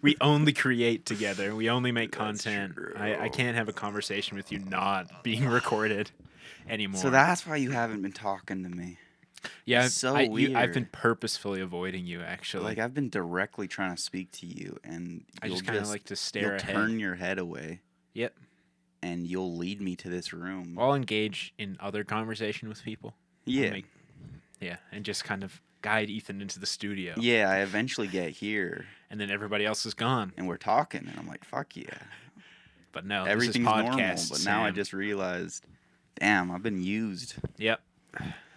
We only create together. We only make content. true. I can't have a conversation with you not being recorded anymore. So that's why you haven't been talking to me. yeah, it's so I've weird. been purposefully avoiding you, actually. Like I've been directly trying to speak to you, and I you'll just kind of like to stare you'll ahead. turn your head away. Yep. And you'll lead me to this room. I'll engage in other conversation with people. Yeah. And just kind of guide Ethan into the studio. Yeah, I eventually get here. And then everybody else is gone. And we're talking, and I'm like, fuck yeah. But no, everything's this is podcast, normal. But now I Sam. just realized, damn, I've been used. Yep.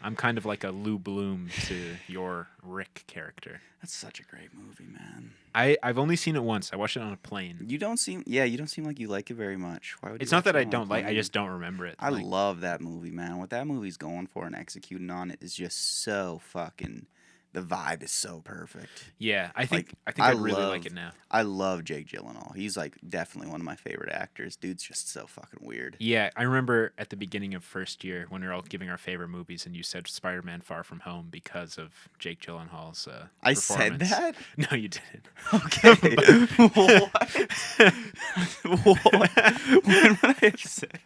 I'm kind of like a Lou Bloom to your Rick character. That's such a great movie, man. I've only seen it once. I watched it on a plane. You don't seem like you like it very much. Why would It's you not watch that it I on a don't like. I plane? just don't remember it. I love that movie, man. What that movie's going for and executing on it is just so fucking. The vibe is so perfect. Yeah, I think Like, I really like it now. I love Jake Gyllenhaal. He's like definitely one of my favorite actors. Dude's just so fucking weird. Yeah, I remember at the beginning of first year when we were all giving our favorite movies, and you said Spider-Man: Far From Home because of Jake Gyllenhaal's I said performance. that? No, you didn't. Okay. What? When would I have said?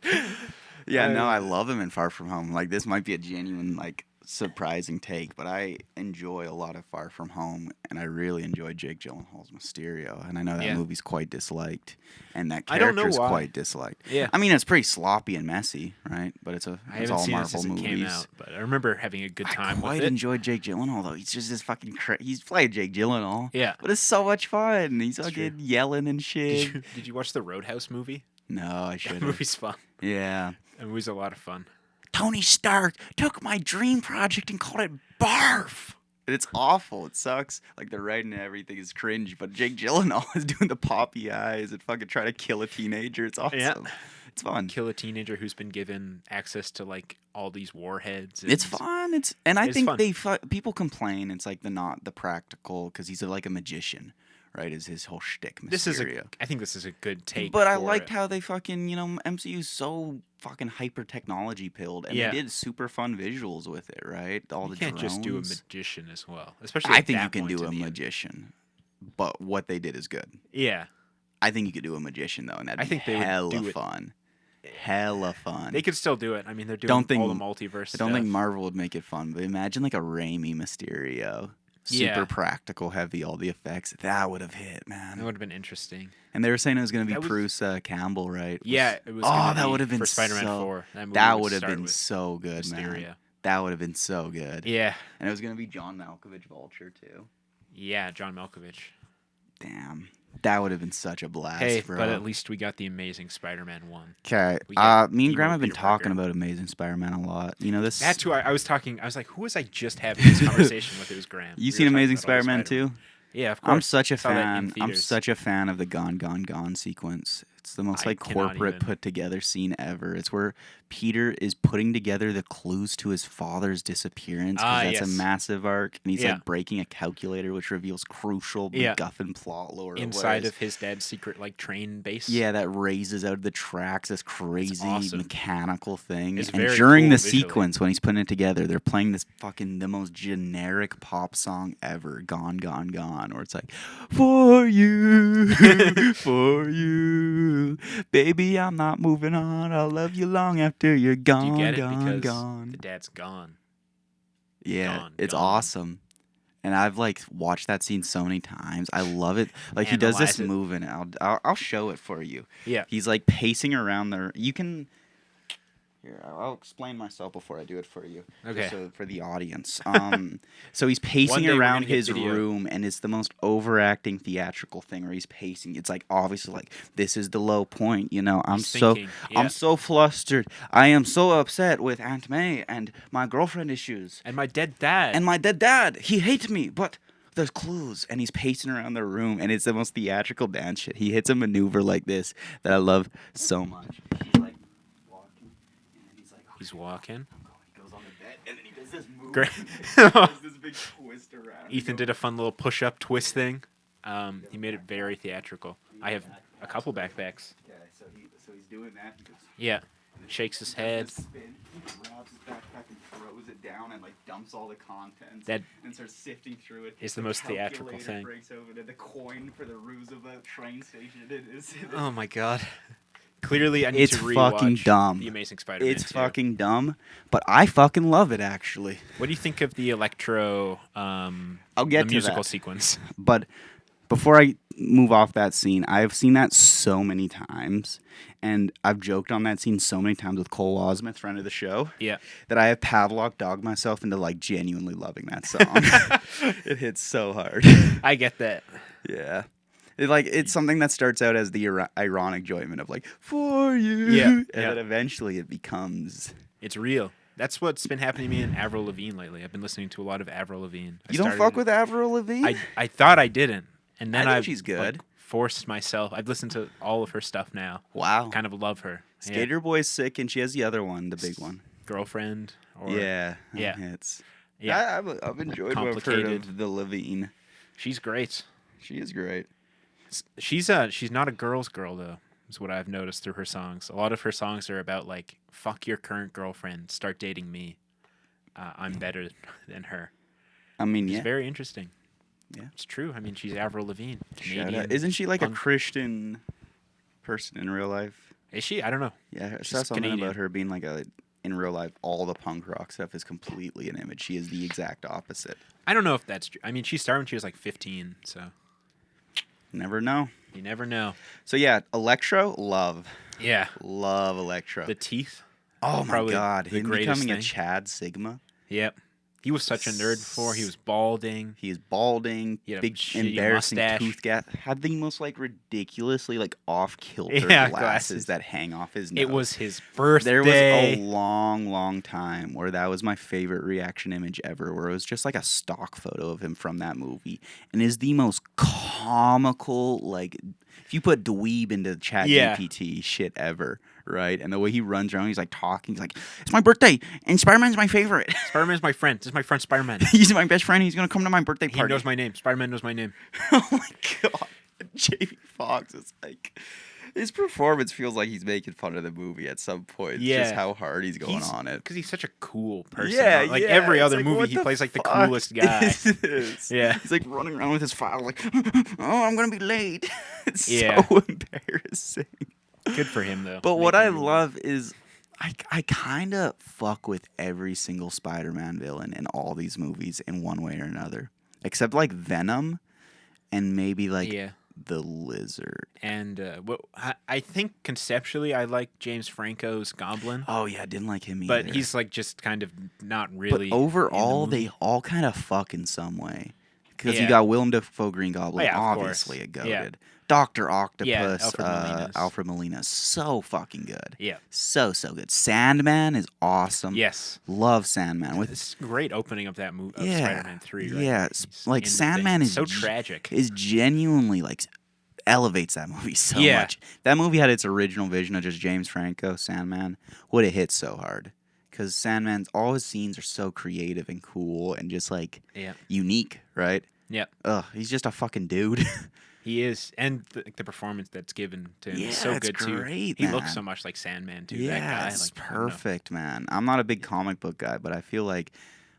Yeah, no, I love him in Far From Home. Like, this might be a genuine, like, surprising take, but I enjoy a lot of Far From Home, and I really enjoy Jake Gyllenhaal's Mysterio, and I know that movie's quite disliked, and that character's quite disliked. Yeah, I mean, it's pretty sloppy and messy, right? But it's I all haven't seen Marvel it since movies. It came out, but I remember having a good time I quite with it. enjoyed Jake Gyllenhaal though. He's just this fucking he's played Jake Gyllenhaal. Yeah, but it's so much fun. He's fucking yelling and shit. Did you watch the Roadhouse movie? No, I should. That movie's fun. Yeah, that movie's a lot of fun. Tony Stark took my dream project and called it barf. It's awful. It sucks. Like, the writing and everything is cringe, but Jake Gyllenhaal is doing the poppy eyes and fucking trying to kill a teenager. It's awesome. Yeah. It's fun. Kill a teenager who's been given access to like all these warheads. It's fun. I think people complain. It's like the practical because he's like a magician. Right, is his whole shtick. I think this is a good take. But I liked how they fucking, MCU's so fucking hyper technology pilled, and they did super fun visuals with it, right? All the drones. You can't just do a magician as well, especially. I think you can do a magician, but what they did is good. Yeah, I think you could do a magician though, and that'd be hella fun. Hella fun. They could still do it. I mean, they're doing all the multiverse. I don't think Marvel would make it fun, but imagine like a Raimi Mysterio. Super practical heavy, all the effects. That would have hit, man. That would have been interesting. And they were saying it was going to be Bruce Campbell, right? Yeah, it was. That would have been for Spider-Man 4. That would have been so good, Mysterio. Man. That would have been so good. Yeah. And it was going to be John Malkovich Vulture too. Yeah, John Malkovich. Damn. That would have been such a blast, hey, bro. But at least we got the Amazing Spider-Man 1. Okay. Me and Graham have been talking about Amazing Spider-Man a lot. This. That's who I was talking. I was like, who was I just having this conversation with? It was Graham. You seen Amazing Spider-Man 2? Yeah, of course. I'm such a fan. I'm such a fan of the Gone, Gone, Gone sequence. It's the most corporate put together scene ever. It's where Peter is putting together the clues to his father's disappearance. That's a massive arc, and he's like breaking a calculator, which reveals crucial MacGuffin plot lore inside of his dad's secret like train base. Yeah, that raises out of the tracks. This crazy mechanical thing. It's and during the sequence when he's putting it together, they're playing this the most generic pop song ever, "Gone, Gone, Gone," where it's like, "For you, for you." Baby, I'm not moving on. I'll love you long after you're gone. Do you get it? Gone, because gone. The dad's gone. Yeah, it's awesome. And I've like watched that scene so many times. I love it. Like he does this move, and I'll show it for you. Yeah, he's like pacing around there. You can. Here, I'll explain myself before I do it for you. Okay. So for the audience. So he's pacing around his room, and it's the most overacting theatrical thing where he's pacing. It's like obviously like this is the low point, I'm so flustered. I am so upset with Aunt May and my girlfriend issues. And my dead dad. He hates me, but there's clues, and he's pacing around the room, and it's the most theatrical dance shit. He hits a maneuver like this that I love so much. He's walking. He goes on the bed, and then he does this move. Great. He does this big twist around. Ethan did a fun little push-up twist thing. He made it very theatrical. I have a couple backpacks. Yeah, so he's doing that. Yeah. Shakes his head. Spin. He grabs his backpack and throws it down and like dumps all the contents That and starts sifting through it. is the most theatrical Calculator thing. breaks open and the coin for the Roosevelt train station. It is. Oh my god. Clearly, I need It's to rewatch fucking dumb. The Amazing Spider-Man It's 2. fucking dumb, but I fucking love it actually. What do you think of the Electro I'll get the to musical that. sequence? But before I move off that scene, I've seen that so many times, and I've joked on that scene so many times with Cole Osmith, friend of the show, Yeah. that I have Pavlok dogged myself into like genuinely loving that song. It hits so hard. I get that. Yeah. It's something that starts out as the ironic enjoyment of like for you, Yeah, and yeah. then eventually it becomes. It's real. That's what's been happening to me in Avril Lavigne lately. I've been listening to a lot of Avril Lavigne. You don't fuck with Avril Lavigne? I thought I didn't, and then I think I've she's good. like, forced myself. I've listened to all of her stuff now. Wow. Kind of love her. Yeah. Skater Boy's sick, and she has the other one, the big one. Girlfriend. Or, Yeah. Yeah. It's. Yeah. I've enjoyed what I've heard of the Lavigne. She's great. She is great. She's not a girl's girl though. Is what I've noticed through her songs. A lot of her songs are about like fuck your current girlfriend, start dating me. I'm better than her. I mean, It's yeah. very interesting. Yeah. It's true. I mean, she's Avril Lavigne, Shout Canadian. out. Isn't she like punk. a Christian person in real life? Is she? I don't know. Yeah, I She's saw something Canadian. about her being like in real life, all the punk rock stuff is completely an image. She is the exact opposite. I don't know if that's true. I mean, she started when she was like 15, so Never know. you never know. So yeah, Electro, love Yeah. Electro. The teeth. Oh my probably god, the him greatest becoming a thing. Chad Sigma. Yep. He was such a nerd before. He was balding. He is balding, He had a big shitty embarrassing mustache. tooth gap. Had the most like ridiculously like off kilter Yeah, glasses glasses. that hang off his nose. It was his birthday. There was a long time where that was my favorite reaction image ever, where it was just like a stock photo of him from that movie, and is the most comical, like if you put dweeb into chat Yeah. GPT shit ever, right? And the way he runs around, he's like talking, he's like, it's my birthday, and Spider-Man's my favorite. Spider-Man's my friend. This is my friend Spider-Man. He's my best friend, he's gonna come to my birthday He party. knows my name. Spider-Man knows my name. Oh my god. Jamie Foxx is like, his performance feels like he's making fun of the movie at some point. It's Yeah. just how hard he's going on it. Because he's such a cool person. Yeah, Like yeah. every It's other like, movie, what he the plays like the fuck coolest guy. is this? Yeah. He's like running around with his file, like, oh, I'm gonna be late. It's Yeah. so embarrassing. Good for him, though. But what Making I movies. love is I kind of fuck with every single Spider-Man villain in all these movies in one way or another, except like Venom and maybe like Yeah. the Lizard. And I think conceptually, I like James Franco's Goblin. Oh yeah, I didn't like him either. But he's like just kind of not really. But overall, in the movie. they all kind of fuck in some way. Because you Yeah. got Willem Dafoe Green Goblin, Oh, yeah, of obviously course. a goated. Yeah. Dr. Octopus, Alfred Molina's. Alfred Molina, so fucking good. Yeah. So good. Sandman is awesome. Yes. Love Sandman. With It's great opening of that movie, of Yeah, Spider-Man 3, right? yeah, He's like, in the Sandman thing. is so ge- tragic. is genuinely like elevates that movie so Yeah. much. That movie had its original vision of just James Franco, Sandman, would have hit so hard. Because Sandman's, all his scenes are so creative and cool and just like Yeah. unique, right? Yeah. Ugh, he's just a fucking dude. He is, and the performance that's given to him is so Yeah, it's good too. great, He man. looks so much like Sandman too. Yeah, that guy, it's like I don't know. perfect, man. I'm not a big comic book guy, but I feel like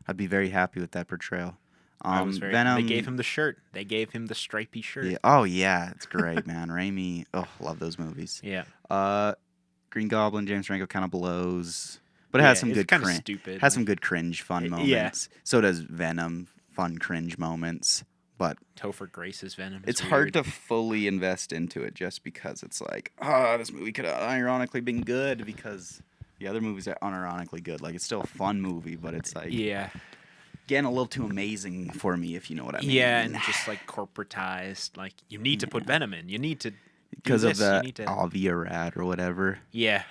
I'd be very happy with that portrayal. I was very. Venom, They gave him the shirt. They gave him the stripy shirt. yeah, oh yeah, it's great, man. Raimi, oh, love those movies. Yeah. Green Goblin, James Franco kind of blows, but it has some it's good kind of cringe. stupid. Has some good cringe, fun moments. Yeah. So does Venom, fun cringe moments. But Topher Grace's Venom. it's hard to fully invest into it just because it's like, this movie could have ironically been good because the other movies are unironically good. Like, it's still a fun movie, but it's like Yeah. getting a little too amazing for me, if you know what I mean. Yeah, and just like corporatized. Like you need to put Yeah. Venom in. You need to because do of this. You the need to... Avia rat or whatever. Yeah.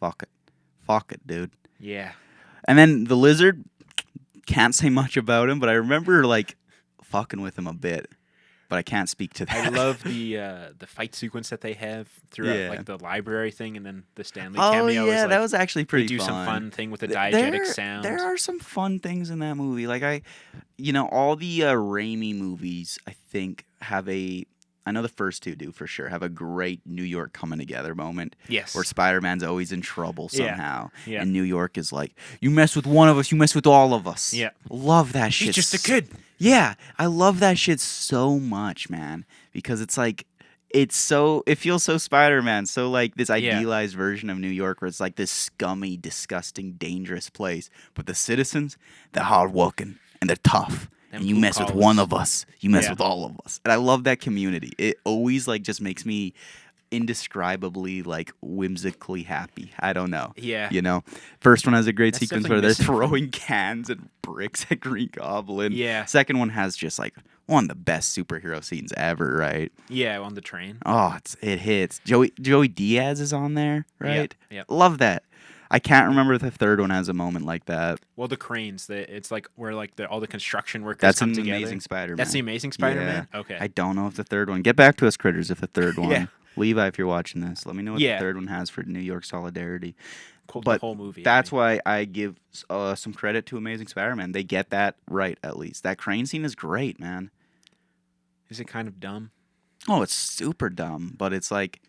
Fuck it, dude. Yeah. And then the Lizard, can't say much about him, but I remember like fucking with him a bit, but I can't speak to that. I love the fight sequence that they have throughout, Yeah. like the library thing, and then the Stanley Oh cameo. yeah, is, like, that was actually pretty they do fun. some fun thing with the Th- diegetic sound. There are some fun things in that movie. Like all the Raimi movies, I think have a I know the first two do for sure have a great New York coming together moment. Yes. Where Spider-Man's always in trouble Yeah. somehow, Yeah. and New York is like, you mess with one of us, you mess with all of us. Yeah. Love that shit. He's just a kid. Yeah, I love that shit so much, man, because it's like it feels so Spider-Man, so like this idealized version of New York where it's like this scummy, disgusting, dangerous place, but the citizens, they're hardworking and they're tough. Them And you blue mess with collars. one of us, you mess Yeah. with all of us. And I love that community. It always like just makes me indescribably like whimsically happy. I don't know. Yeah. You know, first one has a great That's sequence definitely where they're missing from- throwing cans and bricks at Green Goblin. Yeah. Second one has just like one of the best superhero scenes ever, right? Yeah, on the train. Oh, it hits. Joey Diaz is on there, right? Yeah. Love that. I can't remember if the third one has a moment like that. Well, the cranes. It's like where like all the construction workers That's come an together. Amazing Spider-Man. That's the Amazing Spider-Man. Yeah. Okay. I don't know if the third one. Get back to us, critters, if the third one. Yeah. Levi, if you're watching this, let me know what Yeah. the third one has for New York solidarity. Cool, But the whole movie. That's why I give some credit to Amazing Spider-Man. They get that right, at least. That crane scene is great, man. Is it kind of dumb? Oh, it's super dumb, but it's like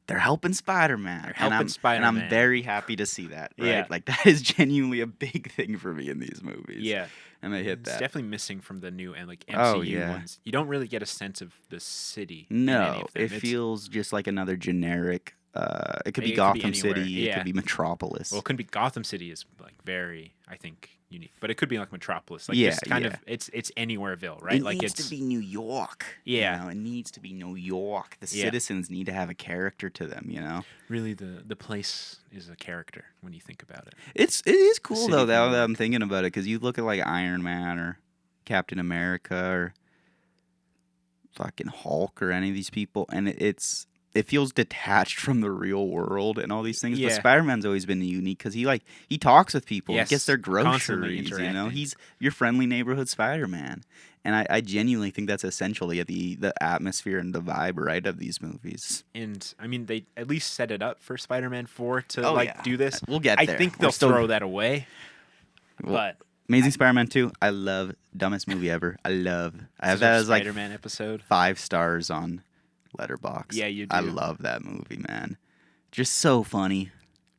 they're helping Spider-Man. They're helping and I'm Spider-Man. very happy to see that, right? Yeah. Like, that is genuinely a big thing for me in these movies. Yeah. And they hit It's that. definitely missing from the new and like MCU Oh, yeah. ones. You don't really get a sense of the city. in any No, of them. it It's- feels just like another generic. It could be It could be Gotham anywhere, City. It yeah. could be Metropolis. Well, it couldn't be Gotham City is like very, I think, unique, but it could be like Metropolis. Like Yeah, just kind yeah. of it's anywhereville, right? It like needs it's to be New York. Yeah. You know, it needs to be New York. The Yeah. citizens need to have a character to them. You know, really the place is a character when you think about it. it is cool city though. of New Now that I'm York. thinking about it, because you look at like Iron Man or Captain America or fucking Hulk or any of these people, and it feels detached from the real world and all these things. But Yeah. Spider-Man's always been unique because he talks with people, he Yes, gets their constantly groceries. You know, interacting. he's your friendly neighborhood Spider-Man, and I genuinely think that's essential to get the atmosphere and the vibe right of these movies. And I mean, they at least set it up for Spider-Man 4 to Oh, like yeah. do this. We'll get I there. think We're they'll still- throw that away. Well, But Amazing Spider-Man 2, I love. Dumbest movie ever. I have this that is our as like Spider-Man episode. 5 stars on Letterboxd. Yeah, you I do. love that movie, man. Just so funny.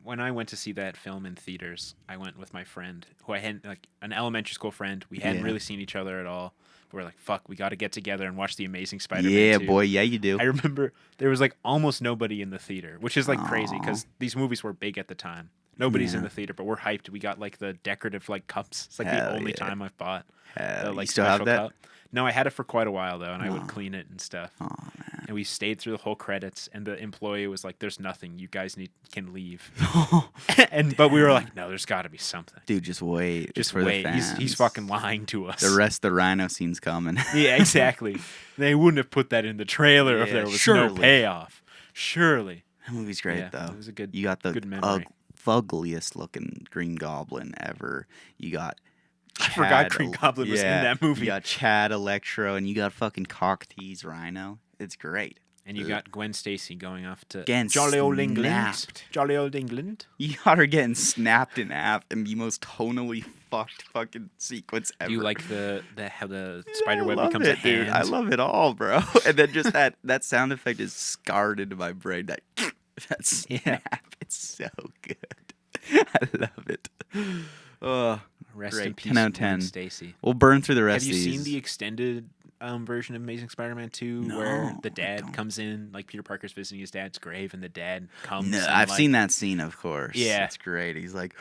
When I went to see that film in theaters, I went with my friend who I hadn't like an elementary school friend. We hadn't Yeah. really seen each other at all. We're like, fuck, we got to get together and watch the Amazing Spider-Man. Yeah, 2. boy. Yeah, you do. I remember there was like almost nobody in the theater, which is like crazy Aw. because these movies were big at the time. Nobody's in Yeah. the theater, but we're hyped. We got like the decorative like cups. It's like Hell the only yeah. time I've bought Hell, the like you still have special that? cup. No, I had it for quite a while though, and I Aw. would clean it and stuff. Oh man. And we stayed through the whole credits, and the employee was like, "There's nothing. You guys can leave." But we were like, "No, there's got to be something. Dude, just wait. Just for wait. The fans. He's fucking lying to us." The rest of the Rhino scene's coming. Yeah, exactly. They wouldn't have put that in the trailer if Yeah, there was no surely. payoff. Surely. That movie's great Yeah, though. it was a good- You got the good memory. ugliest looking Green Goblin ever. You got. I forgot Chad Green El- Goblin was in yeah, that movie. You got Chad Electro, and you got fucking Cock Tease Rhino. It's great. And you got Gwen Stacy going off to Getting jolly old England. snapped. Jolly old England. You got her getting snapped in half in the most tonally fucked fucking sequence ever. Do you like how the Yeah, spider web I love becomes it, a dude. hand? I love it all, bro. And then just that sound effect is scarred into my brain. That snap. It's so good. I love it. Oh, Rest great. in peace, 10 out of Gwen 10. Stacy. We'll burn through the Have rest you of these. seen the extended version of Amazing Spider-Man 2 where No, the I dad don't. comes in, like Peter Parker's visiting his dad's grave, and the dad comes? No, and, I've like- seen that scene, of course. Yeah. It's great. He's like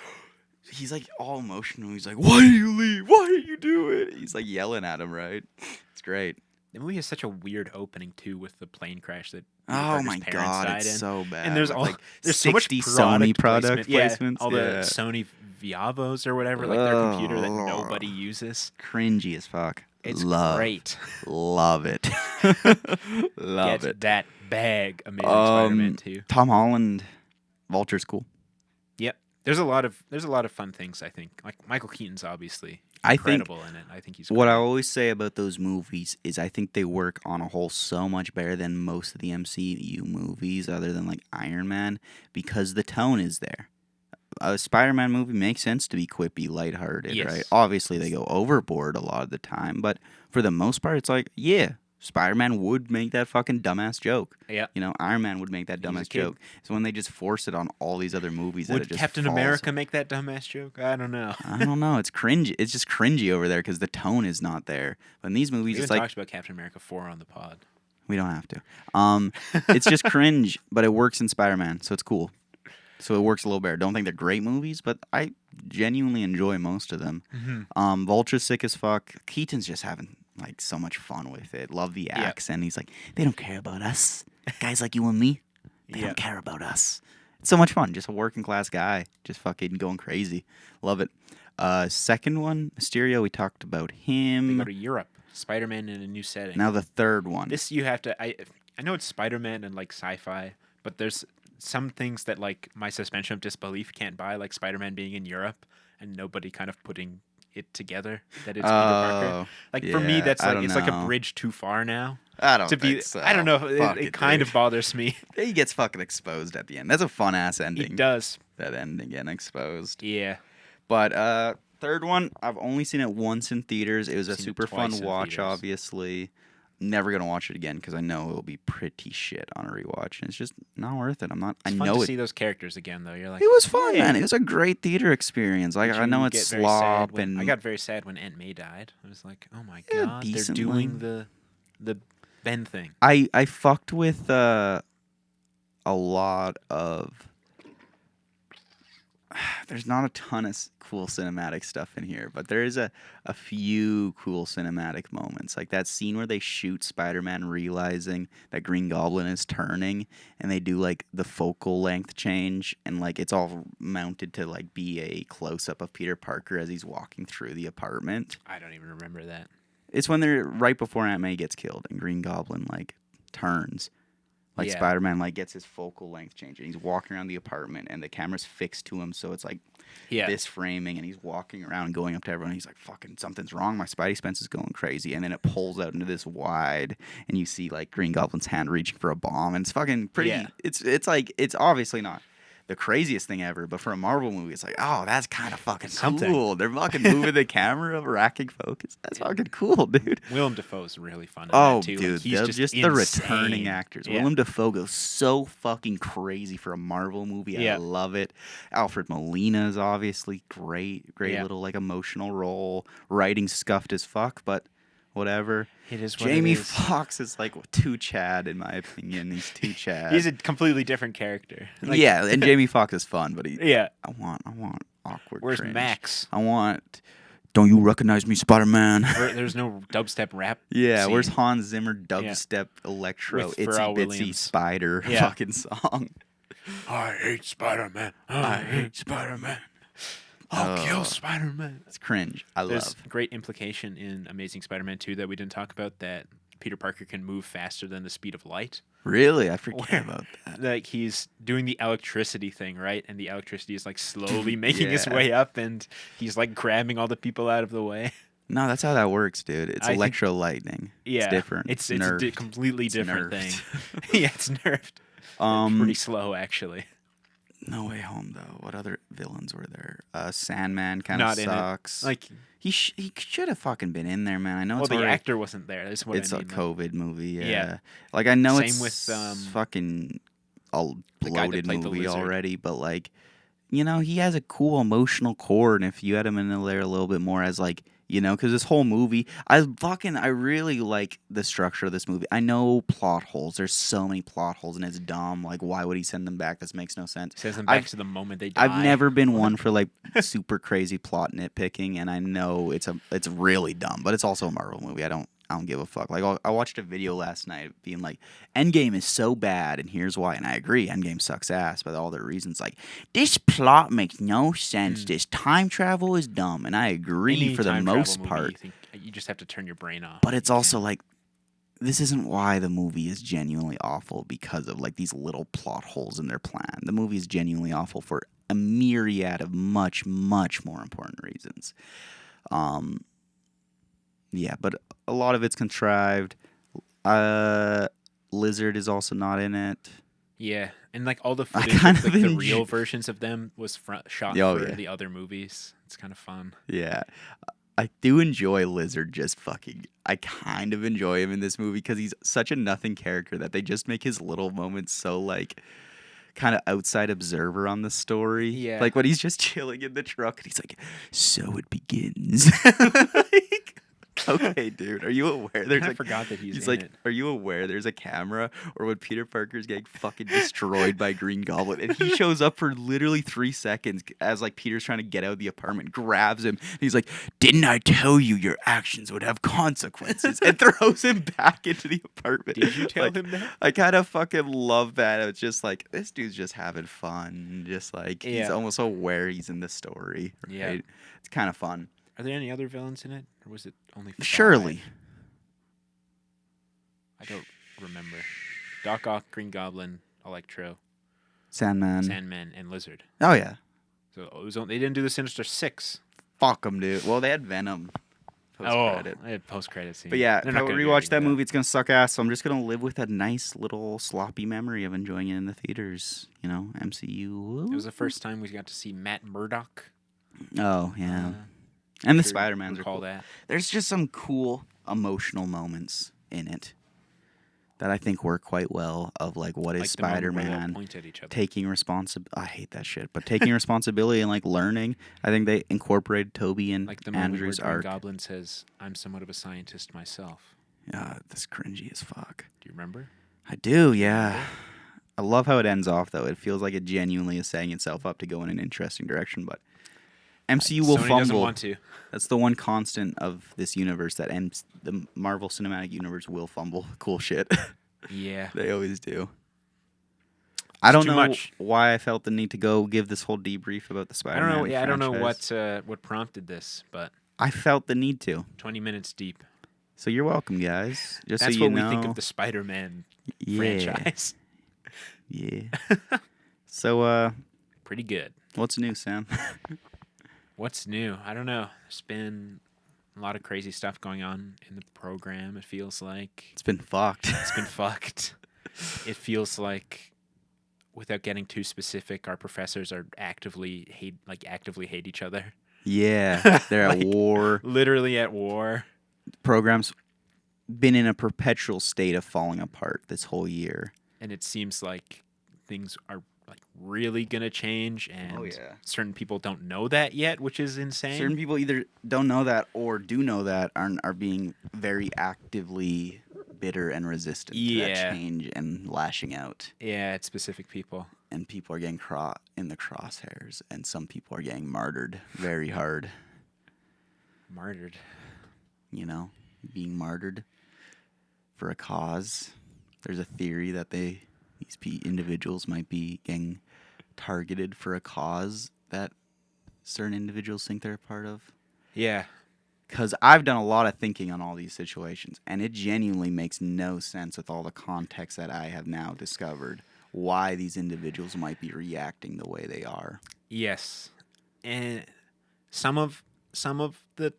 all emotional. He's like, "Why do you leave? Why do you do it?" He's like yelling at him, right? It's great. The movie has such a weird opening too, with the plane crash that Peter Oh Parker's my parents god, died it's in. so bad. And there's with, all like there's so much 60 product Sony product placement. placements. Yeah, all the Sony Viavos or whatever, like their computer that Ugh. nobody uses. Cringy as fuck. It's Love. great. Love it. Love Get it. that bag, Amazing Spider-Man 2. Tom Holland, Vulture's cool. Yep. There's a lot of fun things, I think. Like Michael Keaton's obviously I think incredible in it. I think he's What great. I always say about those movies is I think they work on a whole so much better than most of the MCU movies, other than like Iron Man, because the tone is there. A Spider-Man movie makes sense to be quippy, lighthearted, Yes. right? Obviously, they go overboard a lot of the time, but for the most part, it's like, yeah, Spider-Man would make that fucking dumbass joke. Yeah. You know, Iron Man would make that He's a dumbass kid. joke. So when they just force it on all these other movies, that it Would just Captain falls. America make that dumbass joke? I don't know. I don't know. It's cringy. It's just cringy over there because the tone is not there. But in these We movies, even it's like talked about Captain America 4 on the pod. we don't have to. It's just cringe, but it works in Spider-Man, so it's cool. So it works a little better. Don't think they're great movies, but I genuinely enjoy most of them. Mm-hmm. Vulture's sick as fuck. Keaton's just having like so much fun with it. Love the accent. He's like, they don't care about us. Guys like you and me, they don't care about us. It's so much fun. Just a working class guy, just fucking going crazy. Love it. Second one, Mysterio. We talked about him. They go to Europe. Spider-Man in a new setting. Now the third one. This you have to. I know it's Spider-Man and like sci-fi, but there's some things that like my suspension of disbelief can't buy, like Spider-Man being in Europe and nobody kind of putting it together that it's Peter Parker. Like for me, that's like it's like a bridge too far now. I don't think so. I don't know. It kind of bothers me. He gets fucking exposed at the end. That's a fun ass ending. He does. That ending getting exposed. Yeah. But third one, I've only seen it once in theaters. It was a super fun watch, theaters. obviously. Never gonna watch it again because I know it'll be pretty shit on a rewatch, and it's just not worth it. I'm not. It's I fun know to it. see those characters again, though. You're like, It was fun, hey. man. It was a great theater experience. Like Did I know you it's get very sad slop, when- and I got very sad when Aunt May died. I was like, oh my Yeah, god, they're decently. doing the Ben thing. I fucked with a lot of. There's not a ton of cool cinematic stuff in here, but there is a few cool cinematic moments. Like that scene where they shoot Spider-Man realizing that Green Goblin is turning, and they do like the focal length change, and like it's all mounted to like be a close-up of Peter Parker as he's walking through the apartment. I don't even remember that. It's when they're right before Aunt May gets killed, and Green Goblin like turns. Like Yeah. Spider-Man like gets his focal length change, and he's walking around the apartment, and the camera's fixed to him, so it's like Yeah. this framing, and he's walking around and going up to everyone. He's like, "Fucking something's wrong. My Spidey sense is going crazy." And then it pulls out into this wide, and you see like Green Goblin's hand reaching for a bomb, and it's fucking pretty. Yeah. It's like it's obviously not the craziest thing ever, but for a Marvel movie, it's like, oh, that's kind of fucking Something. cool. They're fucking moving the camera, racking focus. That's fucking cool, dude. Willem Dafoe's really fun. In Oh, that too. dude, like, he's they're just the insane. returning actors. Yeah. Willem Dafoe goes so fucking crazy for a Marvel movie. Yeah. I love it. Alfred Molina is obviously great Yeah. little like emotional role. Writing scuffed as fuck, but whatever. It is what Jamie it is. Foxx is like too Chad in my opinion. He's too Chad. He's a completely different character. Like, yeah, and Jamie Foxx is fun, but he. Yeah. I want awkward. Where's cringe. Max? I want. Don't you recognize me, Spider-Man? There's no dubstep rap. Yeah, scene. where's Hans Zimmer dubstep electro With itsy Pharrell bitsy Williams. spider Yeah. fucking song? I hate Spider-Man. I hate Spider-Man. I'll Oh. kill Spider-Man. It's cringe. I There's love. great implication in Amazing Spider-Man 2 that we didn't talk about, that Peter Parker can move faster than the speed of light. Really, I forget Where- about that. Like he's doing the electricity thing, right? And the electricity is like slowly making its Yeah. way up, and he's like grabbing all the people out of the way. No, that's how that works, dude. It's I think- electro lightning. Yeah, It's different. It's a nerfed. completely It's different nerfed. thing. Yeah, it's nerfed. Pretty slow, actually. No Way Home though. What other villains were there? Sandman kind of Not in it. sucks. Like, he should have fucking been in there, man. I know well, it's the already, actor wasn't there. That's what it's I a mean. like, COVID movie. Yeah. Yeah. Like I know Same it's with, fucking a the guy that bloated played the movie lizard. already, but like, you know, he has a cool emotional core, and if you had him in there a little bit more as like, you know, because this whole movie, I really like the structure of this movie. I know plot holes. There's so many plot holes, and it's dumb. Like, why would he send them back? This makes no sense. Sends them back I've- to the moment they die. I've never been one for like super crazy plot nitpicking, and I know it's really dumb, but it's also a Marvel movie. I don't give a fuck. Like I watched a video last night being like, Endgame is so bad, and here's why. And I agree, Endgame sucks ass, but all the reasons like this plot makes no sense. This time travel is dumb, and I agree Any for the time travel most movie, part. you just have to turn your brain off. But it's also like, this isn't why the movie is genuinely awful because of like these little plot holes in their plan. The movie is genuinely awful for a myriad of much, much more important reasons. Yeah, but a lot of it's contrived. Lizard is also not in it. Yeah, and like all the I footage, kind of, of like the enjoy- real versions of them was shot Oh, for yeah. the other movies. It's kind of fun. Yeah. I do enjoy Lizard just fucking. I kind of enjoy him in this movie because he's such a nothing character that they just make his little moments so like kind of outside observer on the story. Yeah. Like when he's just chilling in the truck and he's like, "So it begins." Like, okay, dude, are you aware? There's I like, forgot that he's in like, it. are you aware there's a camera or when Peter Parker's getting fucking destroyed by Green Goblin and he shows up for literally 3 seconds as like Peter's trying to get out of the apartment, grabs him, and he's like, "Didn't I tell you your actions would have consequences?" and throws him back into the apartment. Did you tell Like, him that? I kind of fucking love that. It's just like this dude's just having fun, just like he's Yeah. almost aware he's in the story. Right? Yeah. It's kind of fun. Are there any other villains in it, or was it only 5? Surely. I don't remember. Doc Ock, Green Goblin, Electro, Sandman. Sandman, and Lizard. Oh yeah. So it was they didn't do the Sinister Six. Fuck them, dude. Well, they had Venom. Post-credit. I had post-credit scene. But yeah, They're if not I gonna do rewatch anything that with movie, it's gonna suck ass. So I'm just gonna live with a nice little sloppy memory of enjoying it in the theaters. You know, MCU. It was the first time we got to see Matt Murdock. Oh yeah, and the Sure Spider-Mans are recall cool. that. There's just some cool emotional moments in it that I think work quite well. Of like, what is Like the moment where they all Spider-Man point at each other. taking responsibility? I hate that shit, but taking responsibility and like learning. I think they incorporated Toby and Like the moment Andrew's where Green arc. Goblin says, "I'm somewhat of a scientist myself." That's cringy as fuck. Do you remember? I do, yeah. I love how it ends off, though. It feels like it genuinely is setting itself up to go in an interesting direction, but MCU will Sony fumble. doesn't want to. That's the one constant of this universe, that the Marvel Cinematic Universe will fumble cool shit. Yeah. They always do. I don't too know much. why I felt the need to go give this whole debrief about the I Spider-Man don't know. Yeah, I don't know franchise. what prompted this, but I felt the need to. 20 minutes deep. So you're welcome, guys. Just That's so you what know. we think of the Spider-Man Yeah. franchise. Yeah. So, Pretty good. what's new, Sam? What's new? I don't know. There's been a lot of crazy stuff going on in the program. It feels like It's been fucked. it's been fucked. It feels like, without getting too specific, our professors are actively hate each other. Yeah, they're at Like, war. Literally at war. Program's been in a perpetual state of falling apart this whole year. And it seems like things are like really gonna change, and certain people don't know that yet, which is insane. Certain people either don't know that or do know that are being very actively bitter and resistant to that change and lashing out. Yeah, it's specific people. And people are getting in the crosshairs, and some people are getting martyred very hard. Martyred. You know, being martyred for a cause. There's a theory that these individuals might be getting targeted for a cause that certain individuals think they're a part of. Yeah. Because I've done a lot of thinking on all these situations, and it genuinely makes no sense with all the context that I have now discovered why these individuals might be reacting the way they are. Yes. And some of the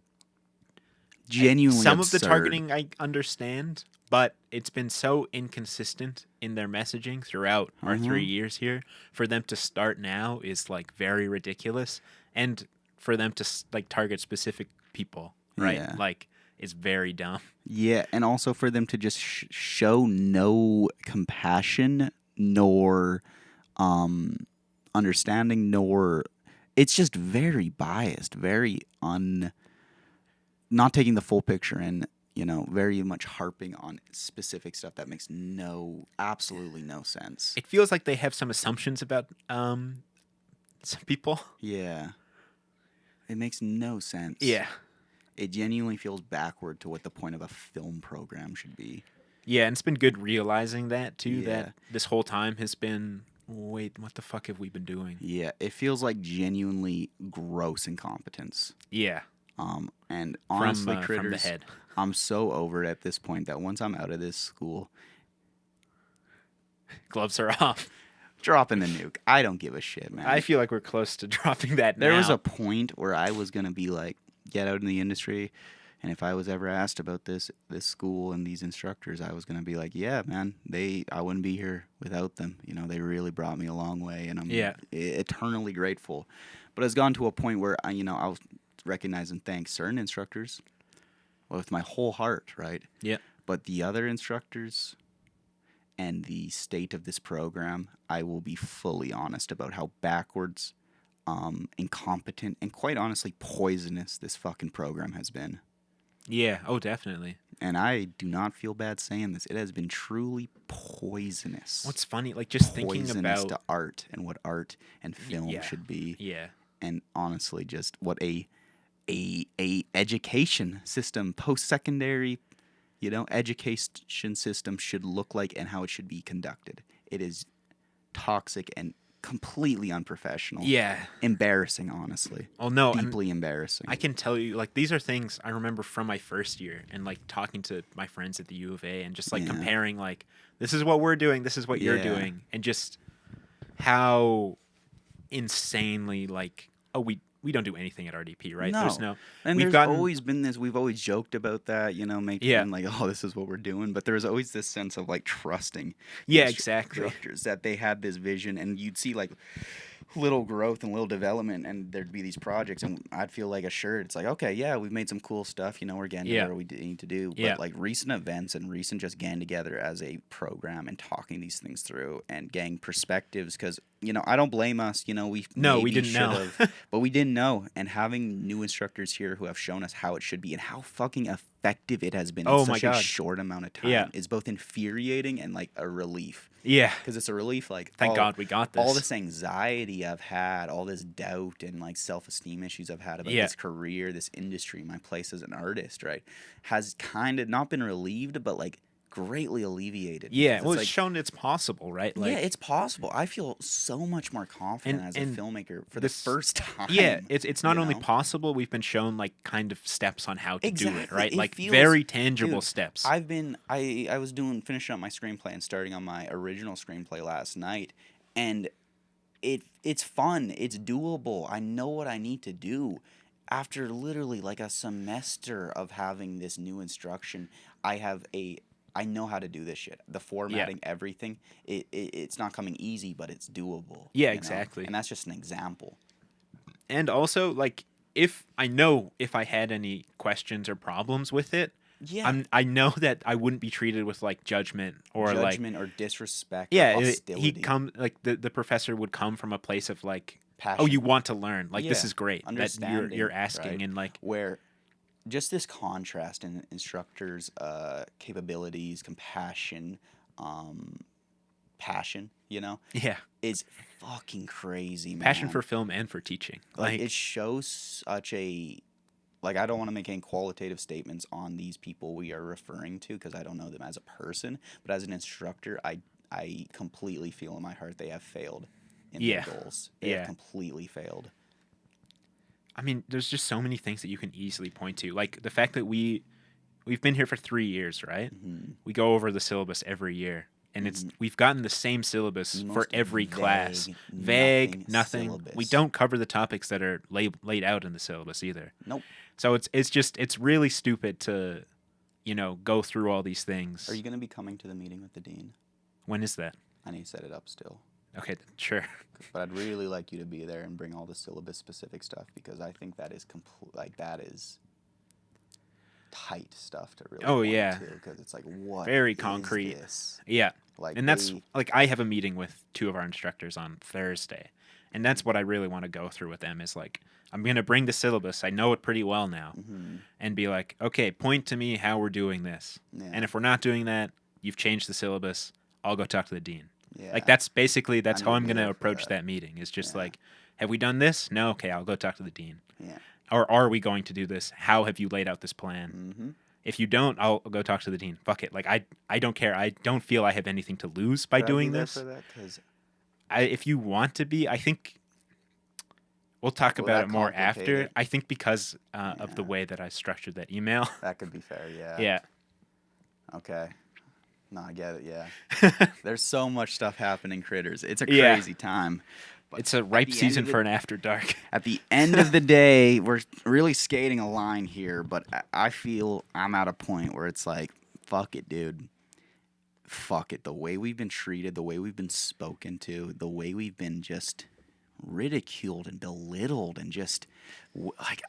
Genuinely some absurd. of the targeting I understand, but it's been so inconsistent in their messaging throughout our 3 years here. For them to start now is like very ridiculous, and for them to like target specific people, right? Yeah. Like, it's very dumb. Yeah, and also for them to just show no compassion nor understanding, nor it's just very biased, very not taking the full picture and, you know, very much harping on specific stuff that makes absolutely no sense. It feels like they have some assumptions about some people. Yeah. It makes no sense. Yeah. It genuinely feels backward to what the point of a film program should be. Yeah, and it's been good realizing that, too, Yeah. that this whole time has been, wait, what the fuck have we been doing? Yeah, it feels like genuinely gross incompetence. Yeah. And honestly, from Critters, the head. I'm so over it at this point that once I'm out of this school, Gloves are off. dropping the nuke. I don't give a shit, man. I feel like we're close to dropping that now. There was a point where I was gonna be like, get out in the industry, and if I was ever asked about this school and these instructors, I was gonna be like, yeah, man, I wouldn't be here without them. You know, they really brought me a long way, and I'm eternally grateful. But it's gone to a point where I was recognize and thank certain instructors with my whole heart, right? Yeah. But the other instructors and the state of this program, I will be fully honest about how backwards, incompetent, and quite honestly poisonous this fucking program has been. Yeah. Oh, definitely. And I do not feel bad saying this. It has been truly poisonous. What's funny, like just thinking Poisonous about to art and what art and film yeah. should be. Yeah. And honestly, just what a education system, post-secondary, education system should look like and how it should be conducted. It is toxic and completely unprofessional. Yeah. Embarrassing, honestly. Oh no, Deeply embarrassing. I can tell you, like, these are things I remember from my first year, and like talking to my friends at the U of A, and just like comparing, like, this is what we're doing, this is what you're doing, and just how insanely like, oh, we don't do anything at RDP, right? No. There's no, And we've there's always been this, we've always joked about that, making like, oh, this is what we're doing. But there's always this sense of like trusting. Exactly. Instructors that they had this vision, and you'd see like little growth and little development, and there'd be these projects, and I'd feel like assured. It's like, okay, yeah, we've made some cool stuff, we're getting together what we need to do. But like recent events and recent just getting together as a program and talking these things through and getting perspectives, because I don't blame us. We didn't know, but we didn't know. And having new instructors here who have shown us how it should be and how fucking effective it has been in such a short amount of time is both infuriating and like a relief. Yeah, because it's a relief. Like, thank God we got this. All this anxiety I've had, all this doubt and like self-esteem issues I've had about this career, this industry, my place as an artist, right, has kind of not been relieved, but like greatly alleviated. Yeah, well, it's like, shown it's possible, right? Like, yeah, it's possible. I feel so much more confident as a filmmaker for the first time. Yeah, it's not only possible, we've been shown like kind of steps on how to do it, right? It like feels, very tangible steps. I was finishing up my screenplay and starting on my original screenplay last night, and it's fun, it's doable. I know what I need to do. After literally like a semester of having this new instruction, I know how to do this shit. The formatting, everything. It's not coming easy, but it's doable. Yeah, exactly. And that's just an example. And also, like, if I had any questions or problems with it, I know that I wouldn't be treated with like judgment or disrespect. Yeah, or hostility. The professor would come from a place of like, passion. Oh, you want to learn? Like, this is great. Understanding, that you're asking, right? And like where. Just this contrast in instructors' capabilities, compassion, passion, is fucking crazy, man. Passion for film and for teaching. Like it shows such a, like, I don't want to make any qualitative statements on these people we are referring to because I don't know them as a person, but as an instructor, I completely feel in my heart they have failed in their goals. They have completely failed. I mean, there's just so many things that you can easily point to. Like the fact that we've been here for 3 years, right? Mm-hmm. We go over the syllabus every year, and we've gotten the same syllabus for every class. Vague, nothing. Syllabus. We don't cover the topics that are laid out in the syllabus either. Nope. So it's really stupid to, go through all these things. Are you going to be coming to the meeting with the dean? When is that? I need to set it up still. Okay, sure. But I'd really like you to be there and bring all the syllabus-specific stuff because I think that is that is tight stuff to really. Oh yeah. Because it's like what very concrete. Is this? Yeah. Like, and that's like I have a meeting with 2 of our instructors on Thursday, and that's what I really want to go through with them. Is like I'm gonna bring the syllabus. I know it pretty well now, and be like, okay, point to me how we're doing this, and if we're not doing that, you've changed the syllabus. I'll go talk to the dean. Yeah. Like that's how I'm going to approach that meeting. It's just like, have we done this? No. Okay, I'll go talk to the dean. Yeah. Or are we going to do this? How have you laid out this plan? Mm-hmm. If you don't, I'll go talk to the dean. Fuck it. Like I don't care. I don't feel I have anything to lose by doing this. If you want to be, I think we'll talk about it more after. I think because of the way that I structured that email. That could be fair. Yeah. Yeah. Okay. No, I get it, yeah. There's so much stuff happening, Critters. It's a crazy time. But it's a ripe season for an After Dark. At the end of the day, we're really skating a line here, but I feel I'm at a point where it's like, fuck it, dude. Fuck it. The way we've been treated, the way we've been spoken to, the way we've been just ridiculed and belittled and just like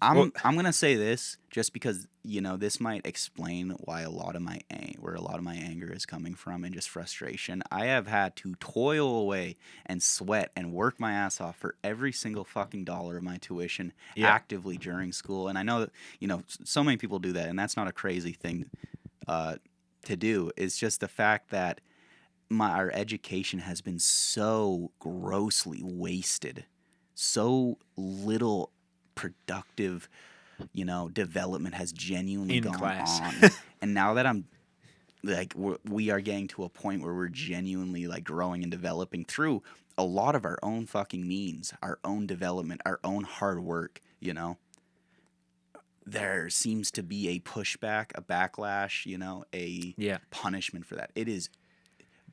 I'm gonna say this just because this might explain why where a lot of my anger is coming from and just frustration. I have had to toil away and sweat and work my ass off for every single fucking dollar of my tuition Yeah. actively during school, and I know that so many people do that, and that's not a crazy thing to do. It's just the fact that our education has been so grossly wasted, so little productive development has genuinely In gone class. on. And now that I'm like we are getting to a point where we're genuinely like growing and developing through a lot of our own fucking means, our own development, our own hard work, there seems to be a pushback, a backlash, a Yeah. punishment for that. It is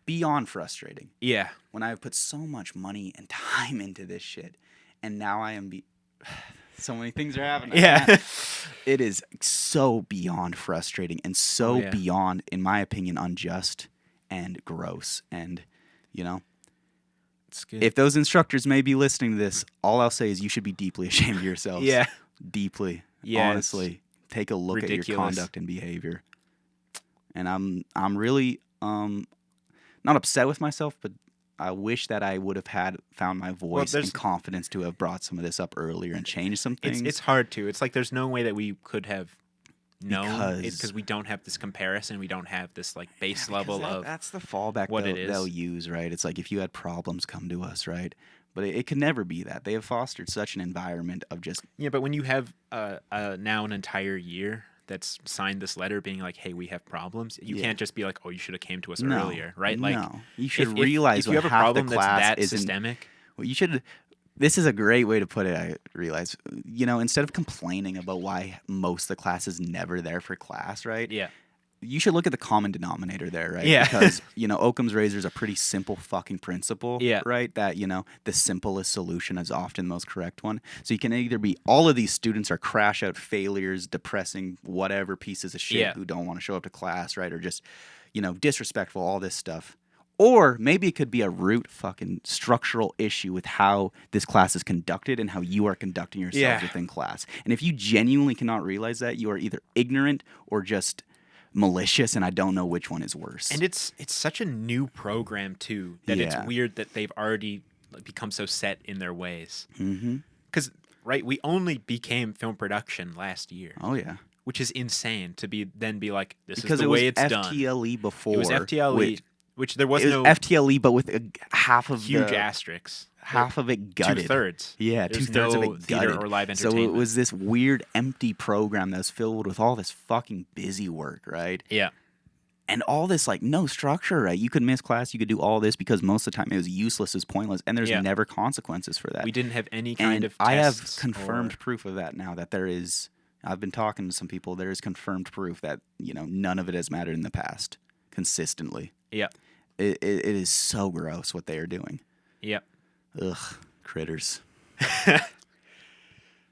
beyond frustrating Yeah. when I've put so much money and time into this shit, and now I am so many things are happening. Yeah. It is so beyond frustrating and so yeah. beyond, in my opinion, unjust and gross. And It's good. if those instructors may be listening to this, all I'll say is you should be deeply ashamed of yourselves. Yeah. Deeply. Yeah, Honestly, take a look at your ridiculous. conduct and behavior. And I'm really not upset with myself, but I wish that I would have found my voice and confidence to have brought some of this up earlier and changed some things. It's hard to. It's like there's no way that we could have known because we don't have this comparison. We don't have this like base level of that's the fallback what it is. They'll use, right? It's like if you had problems, come to us, right? But it could never be that. They have fostered such an environment of just But when you have now an entire year that's signed this letter being like, hey, we have problems, you can't just be like, oh, you should have came to us earlier, right? Like, no, you should realize if you have a half problem the class that's that isn't systemic. Well, you should. This is a great way to put it. I realize, instead of complaining about why most of the class is never there for class, right? Yeah. You should look at the common denominator there, right? Yeah. Because, Occam's razor is a pretty simple fucking principle, Yeah. right? That, the simplest solution is often the most correct one. So you can either be all of these students are crash out failures, depressing, whatever pieces of shit who don't want to show up to class, right? Or just, disrespectful, all this stuff. Or maybe it could be a root fucking structural issue with how this class is conducted and how you are conducting yourselves within class. And if you genuinely cannot realize that, you are either ignorant or just malicious, and I don't know which one is worse. And it's such a new program too that it's weird that they've already become so set in their ways. Because we only became film production last year. Oh yeah, which is insane to be like this because is the way it's done. FTLE before. It was FTLE, which there was no FTLE, but with half of huge asterisks. Half of it gutted. 2/3. Yeah, There's 2/3 of no it theater gutted. or live entertainment. So it was this weird, empty program that was filled with all this fucking busy work, right? Yeah. And all this, like, no structure, right? You could miss class, you could do all this because most of the time it was useless, it was pointless, and there's never consequences for that. We didn't have any kind of tests. I have confirmed proof of that now, that there is, I've been talking to some people, there is confirmed proof that, none of it has mattered in the past, consistently. Yeah. It is so gross what they are doing. Yep. Ugh, critters.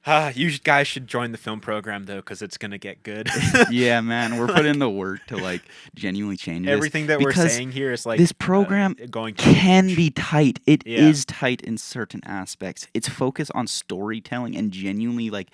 You guys should join the film program though, because it's gonna get good. Yeah, man, we're putting in the work to like genuinely change everything that we're saying here is like this program going to can be tight. It is tight in certain aspects. It's focused on storytelling and genuinely like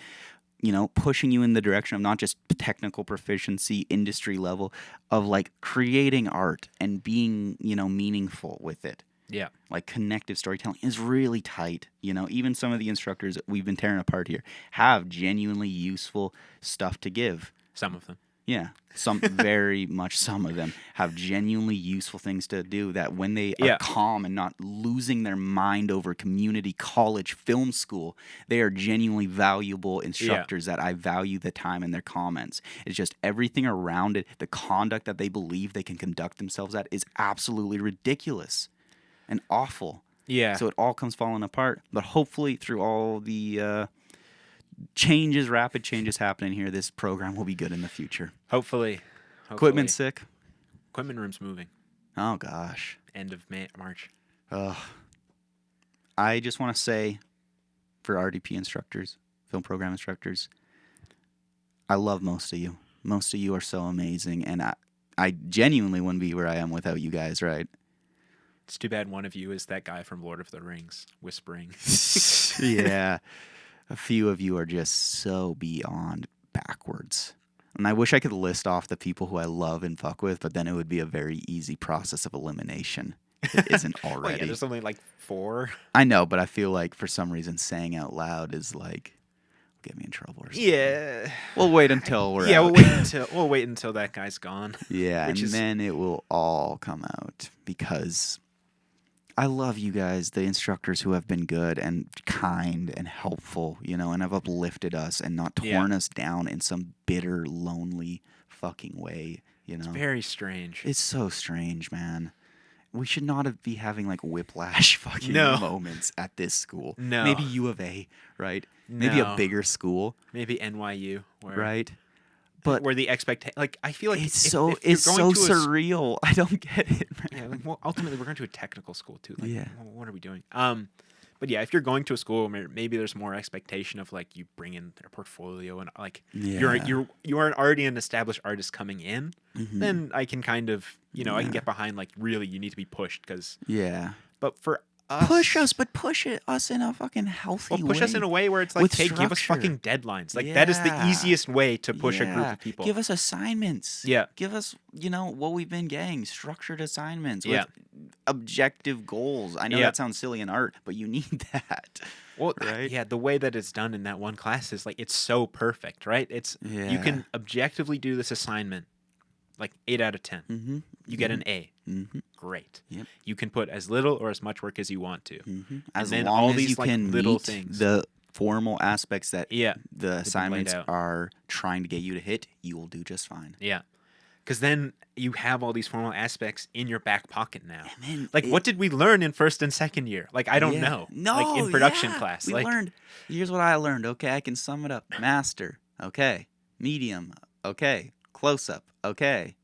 pushing you in the direction of not just technical proficiency, industry level, of like creating art and being meaningful with it. Yeah. Like connective storytelling is really tight. Even some of the instructors that we've been tearing apart here have genuinely useful stuff to give. Some of them. Yeah. Very much some of them have genuinely useful things to do that when they are calm and not losing their mind over community college film school, they are genuinely valuable instructors that I value the time and their comments. It's just everything around it, the conduct that they believe they can conduct themselves at is absolutely ridiculous and awful. Yeah. So it all comes falling apart. But hopefully through all the rapid changes happening here, this program will be good in the future. Hopefully. Equipment's sick. Equipment room's moving. Oh, gosh. End of March. I just want to say, for RDP instructors, film program instructors, I love most of you. Most of you are so amazing, and I genuinely wouldn't be where I am without you guys, right? It's too bad one of you is that guy from Lord of the Rings whispering. Yeah. A few of you are just so beyond backwards. And I wish I could list off the people who I love and fuck with, but then it would be a very easy process of elimination. If it isn't Well, already. yeah, there's only like 4. I know, but I feel like for some reason saying out loud is like get me in trouble or something. Yeah. We'll wait until we're Yeah, out. we'll wait until that guy's gone. Yeah, and then it will all come out because I love you guys, the instructors who have been good and kind and helpful, and have uplifted us and not torn us down in some bitter, lonely fucking way, It's very strange. It's so strange, man. We should not be having like whiplash fucking moments at this school. No. Maybe U of A, right? Maybe a bigger school. Maybe NYU. Right? But where the expectation, like, I feel like it's so surreal. I don't get it, man. Yeah, like, well, ultimately we're going to a technical school too. Like, yeah. What are we doing? But yeah, if you're going to a school where maybe there's more expectation of like you bring in their portfolio and like you are already an established artist coming in, then I can kind of I can get behind like really you need to be pushed because But for us, push us in a fucking healthy way. Push us in a way where it's like, hey, give us fucking deadlines. Like that is the easiest way to push a group of people. Give us assignments. Yeah. Give us, what we've been getting, structured assignments with objective goals. I know that sounds silly in art, but you need that. Well, right? Yeah, the way that it's done in that one class is like it's so perfect, right? It's you can objectively do this assignment like 8 out of 10. You get an A. Great. Yep. You can put as little or as much work as you want to. As and then long all as these you like can little meet things. the formal aspects that the assignments out. are trying to get you to hit, you will do just fine. Yeah. Because then you have all these formal aspects in your back pocket now. And then like, what did we learn in first and second year? Like, I don't know. No, like in production class. We like, learned. Here's what I learned. Okay, I can sum it up. Master. Okay. Medium. Okay. Close up. Okay.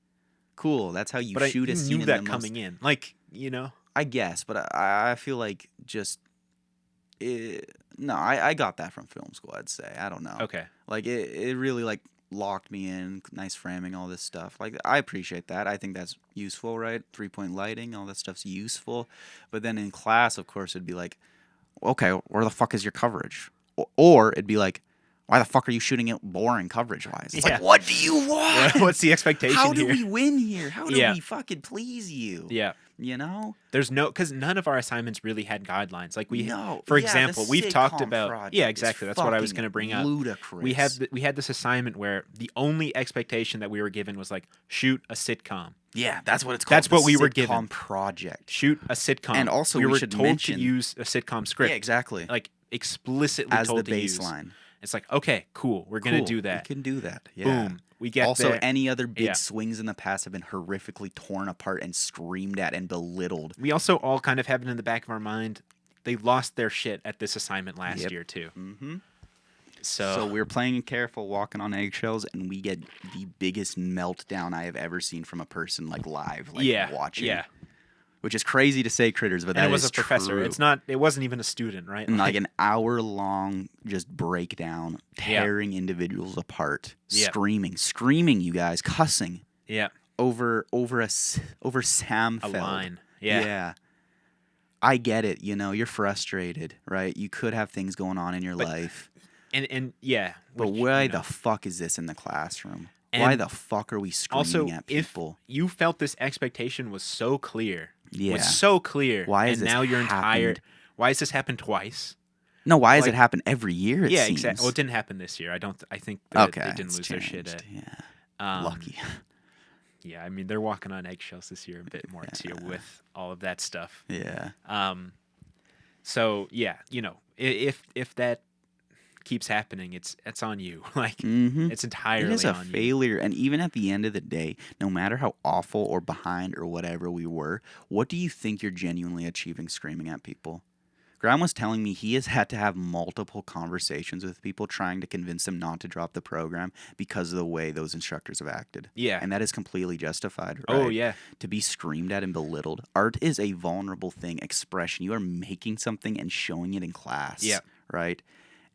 Cool. That's how you shoot a scene. You knew that coming in. Like, I guess, but I feel like just. No, I got that from film school, I'd say. I don't know. Okay. Like, it really, like, locked me in. Nice framing, all this stuff. Like, I appreciate that. I think that's useful, right? 3-point lighting, all that stuff's useful. But then in class, of course, it'd be like, okay, where the fuck is your coverage? Or it'd be like, why the fuck are you shooting it boring coverage-wise? It's like, what do you want? What's the expectation How do here? we win here? How do we fucking please you? Yeah. There's because none of our assignments really had guidelines. Like No. For example, we've talked about. Project Yeah, exactly. That's what I was going to bring up. Ludicrous. We had this assignment where the only expectation that we were given was like shoot a sitcom. Yeah, that's what it's called. That's what we were given. Sitcom project. Shoot a sitcom. And also we were should told mention, to use a sitcom script. Yeah, exactly. Like explicitly as told the to use. baseline. It's like, okay, cool. We're going to do that. We can do that. Yeah. Boom. We get also, there. any other big swings in the past have been horrifically torn apart and screamed at and belittled. We also all kind of have it in the back of our mind. They lost their shit at this assignment last year, too. Mm-hmm. So we're playing it careful, walking on eggshells, and we get the biggest meltdown I have ever seen from a person, like, live, like, watching. Yeah. Which is crazy to say, Critters, but that is it was a professor. True. It wasn't even a student, right? And like an hour-long just breakdown, tearing individuals apart, screaming, you guys, cussing. Yeah. Over Sam a Feld. line. Yeah. Yeah. I get it, you're frustrated, right? You could have things going on in your life. And yeah. But why the fuck is this in the classroom? Why the fuck are we screaming at people? If you felt this expectation was so clear, why is this now you're happened? tired? Why has this happened twice? No, why does it happen every year? It seems. Exactly. Well, it didn't happen this year. I think they didn't lose their shit. Lucky. Yeah, I mean they're walking on eggshells this year a bit more too with all of that stuff. Yeah. So yeah, if that keeps happening, it's on you. Like it's entirely on you. It is a failure, and even at the end of the day, no matter how awful or behind or whatever we were, what do you think you're genuinely achieving screaming at people? Graham was telling me he has had to have multiple conversations with people trying to convince them not to drop the program because of the way those instructors have acted. Yeah. And that is completely justified, right? Oh, yeah. To be screamed at and belittled. Art is a vulnerable thing, expression. You are making something and showing it in class. Yeah. Right?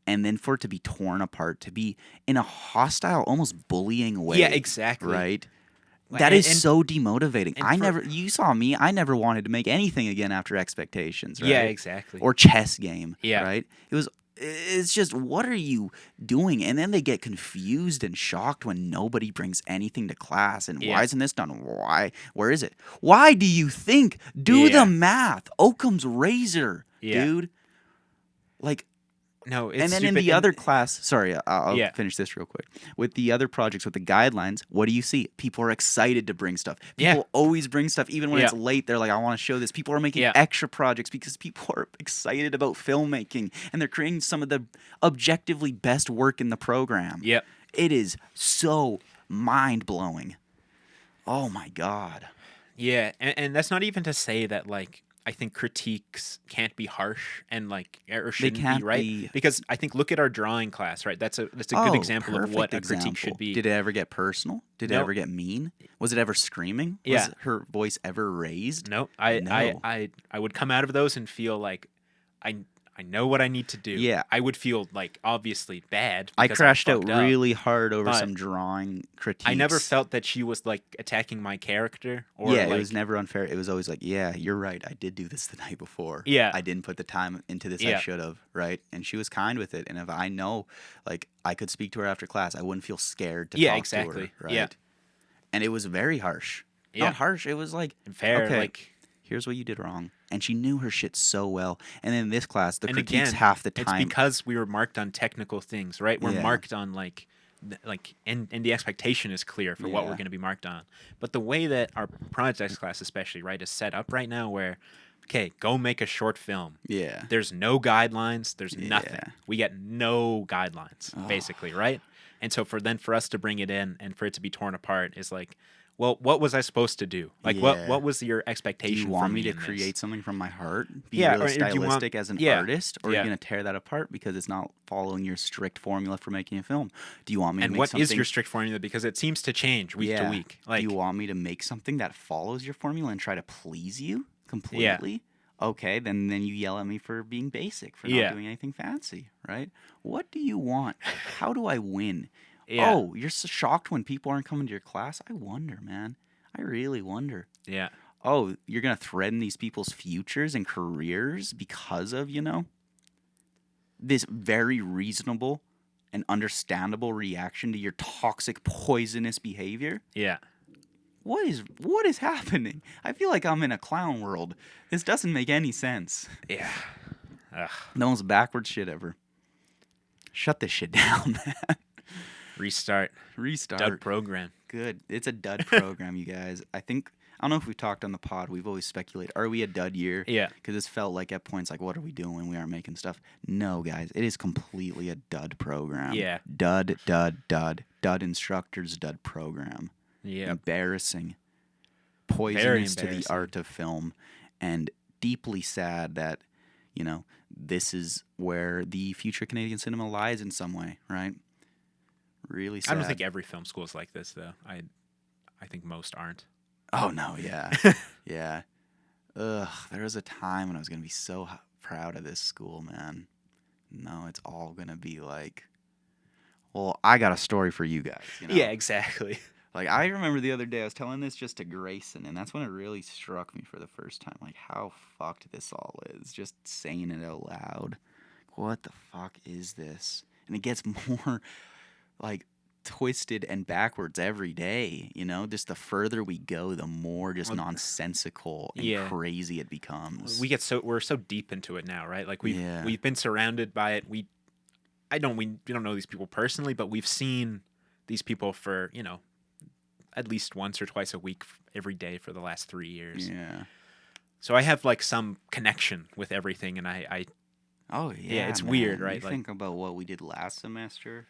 And then for it to be torn apart, to be in a hostile, almost bullying way. Yeah, exactly. Right? That is so demotivating. You saw me. I never wanted to make anything again after expectations, right? Yeah, exactly. Or chess game, yeah. right? It was it's just, what are you doing? And then they get confused and shocked when nobody brings anything to class. And why Yeah. isn't this done? Why? Where is it? Why do you think? Do the Yeah. math. Occam's razor, Yeah. dude. Like, No, it's and then stupid. in the other class, sorry, I'll Yeah. finish this real quick. With the other projects, with the guidelines, what do you see? People are excited to bring stuff. Yeah. People always bring stuff, even when Yeah. it's late. They're like, I want to show this. People are making Yeah. extra projects because people are excited about filmmaking and they're creating some of the objectively best work in the program. Yep. It is so mind blowing. Oh my God. Yeah, and that's not even to say that like I think critiques can't be harsh and like or shouldn't can't be right be- because I think look at our drawing class, right? That's a good Oh, example of what perfect a critique should example. be. Did it ever get personal? Did it No. ever get mean? Was it ever screaming? Yeah. Was her voice ever raised? No, No. I would come out of those and feel like I know what I need to do. Yeah. I would feel like obviously bad. I Because crashed out fucked up, really hard over but some drawing critiques. I never felt that she was like attacking my character or Yeah, like, it was never unfair. It was always like, yeah, you're right. I did do this the night before. Yeah. I didn't put the time into this I Yeah. should have, right? And she was kind with it. And if I know, like, I could speak to her after class, I wouldn't feel scared to Yeah, talk exactly. to her, right? Yeah. And it was very harsh. Yeah. Not harsh. It was like, and fair. okay, Like here's what you did wrong. And she knew her shit so well. And in this class, the and critiques again, half the it's time. because we were marked on technical things, right? We're Yeah. marked on like and the expectation is clear for what we're Yeah. going to be marked on. But the way that our projects class especially, right, is set up right now where okay, go make a short film. Yeah. There's no guidelines, there's nothing. Yeah. We get no guidelines Oh. basically, right? And so for us to bring it in and for it to be torn apart is like, well, what was I supposed to do? Like, Yeah. what was your Do expectation? you want from me to in this? create something from my heart? Be Yeah, really or do you want- stylistic as an yeah, artist? Or are yeah. you going to tear that apart because it's not following your strict formula for making a film? Do you want me And to make what something... is your strict formula? Because it seems to change week to week. Like, do you want me to make something that follows your formula and try to please you completely? Okay, then you yell at me for being basic, for not Yeah. doing anything fancy, right? What do you want? How do I win? Yeah. Oh, you're so shocked when people aren't coming to your class? I wonder, man. I really wonder. yeah, Oh, you're going to threaten these people's futures and careers because of, this very reasonable and understandable reaction to your toxic, poisonous behavior? yeah. What is happening? I feel like I'm in a clown world. This doesn't make any sense. Yeah. Ugh. The most backward shit ever. Shut this shit down, man. Restart. Restart. Dud program. Good. It's a dud program, you guys. I don't know if we've talked on the pod. We've always speculated. Are we a dud year? Yeah. Because it's felt like at points like, what are we doing? We aren't making stuff. No, guys. It is completely a dud program. Yeah. Dud, dud, dud. Dud instructors, dud program. Yeah. Embarrassing. Poisonous to the embarrassing. art of film. And deeply sad that, this is where the future Canadian cinema lies in some way, right? Really sad. I don't think every film school is like this, though. I think most aren't. Oh, no, yeah. Yeah. Ugh, there was a time when I was going to be so proud of this school, man. No, it's all going to be like, well, I got a story for you guys. Yeah, exactly. Like, I remember the other day, I was telling this just to Grayson, and that's when it really struck me for the first time, like, how fucked this all is. Just saying it out loud. What the fuck is this? And it gets more, like, twisted and backwards every day, Just the further we go, the more just nonsensical and Yeah. crazy it becomes. We're so deep into it now, right? Like Yeah. we've been surrounded by it. We don't know these people personally, but we've seen these people for, at least once or twice a week every day for the last 3 years. Yeah. So I have like some connection with everything, and I Oh, yeah. it's man. weird, right? You think about what we did last semester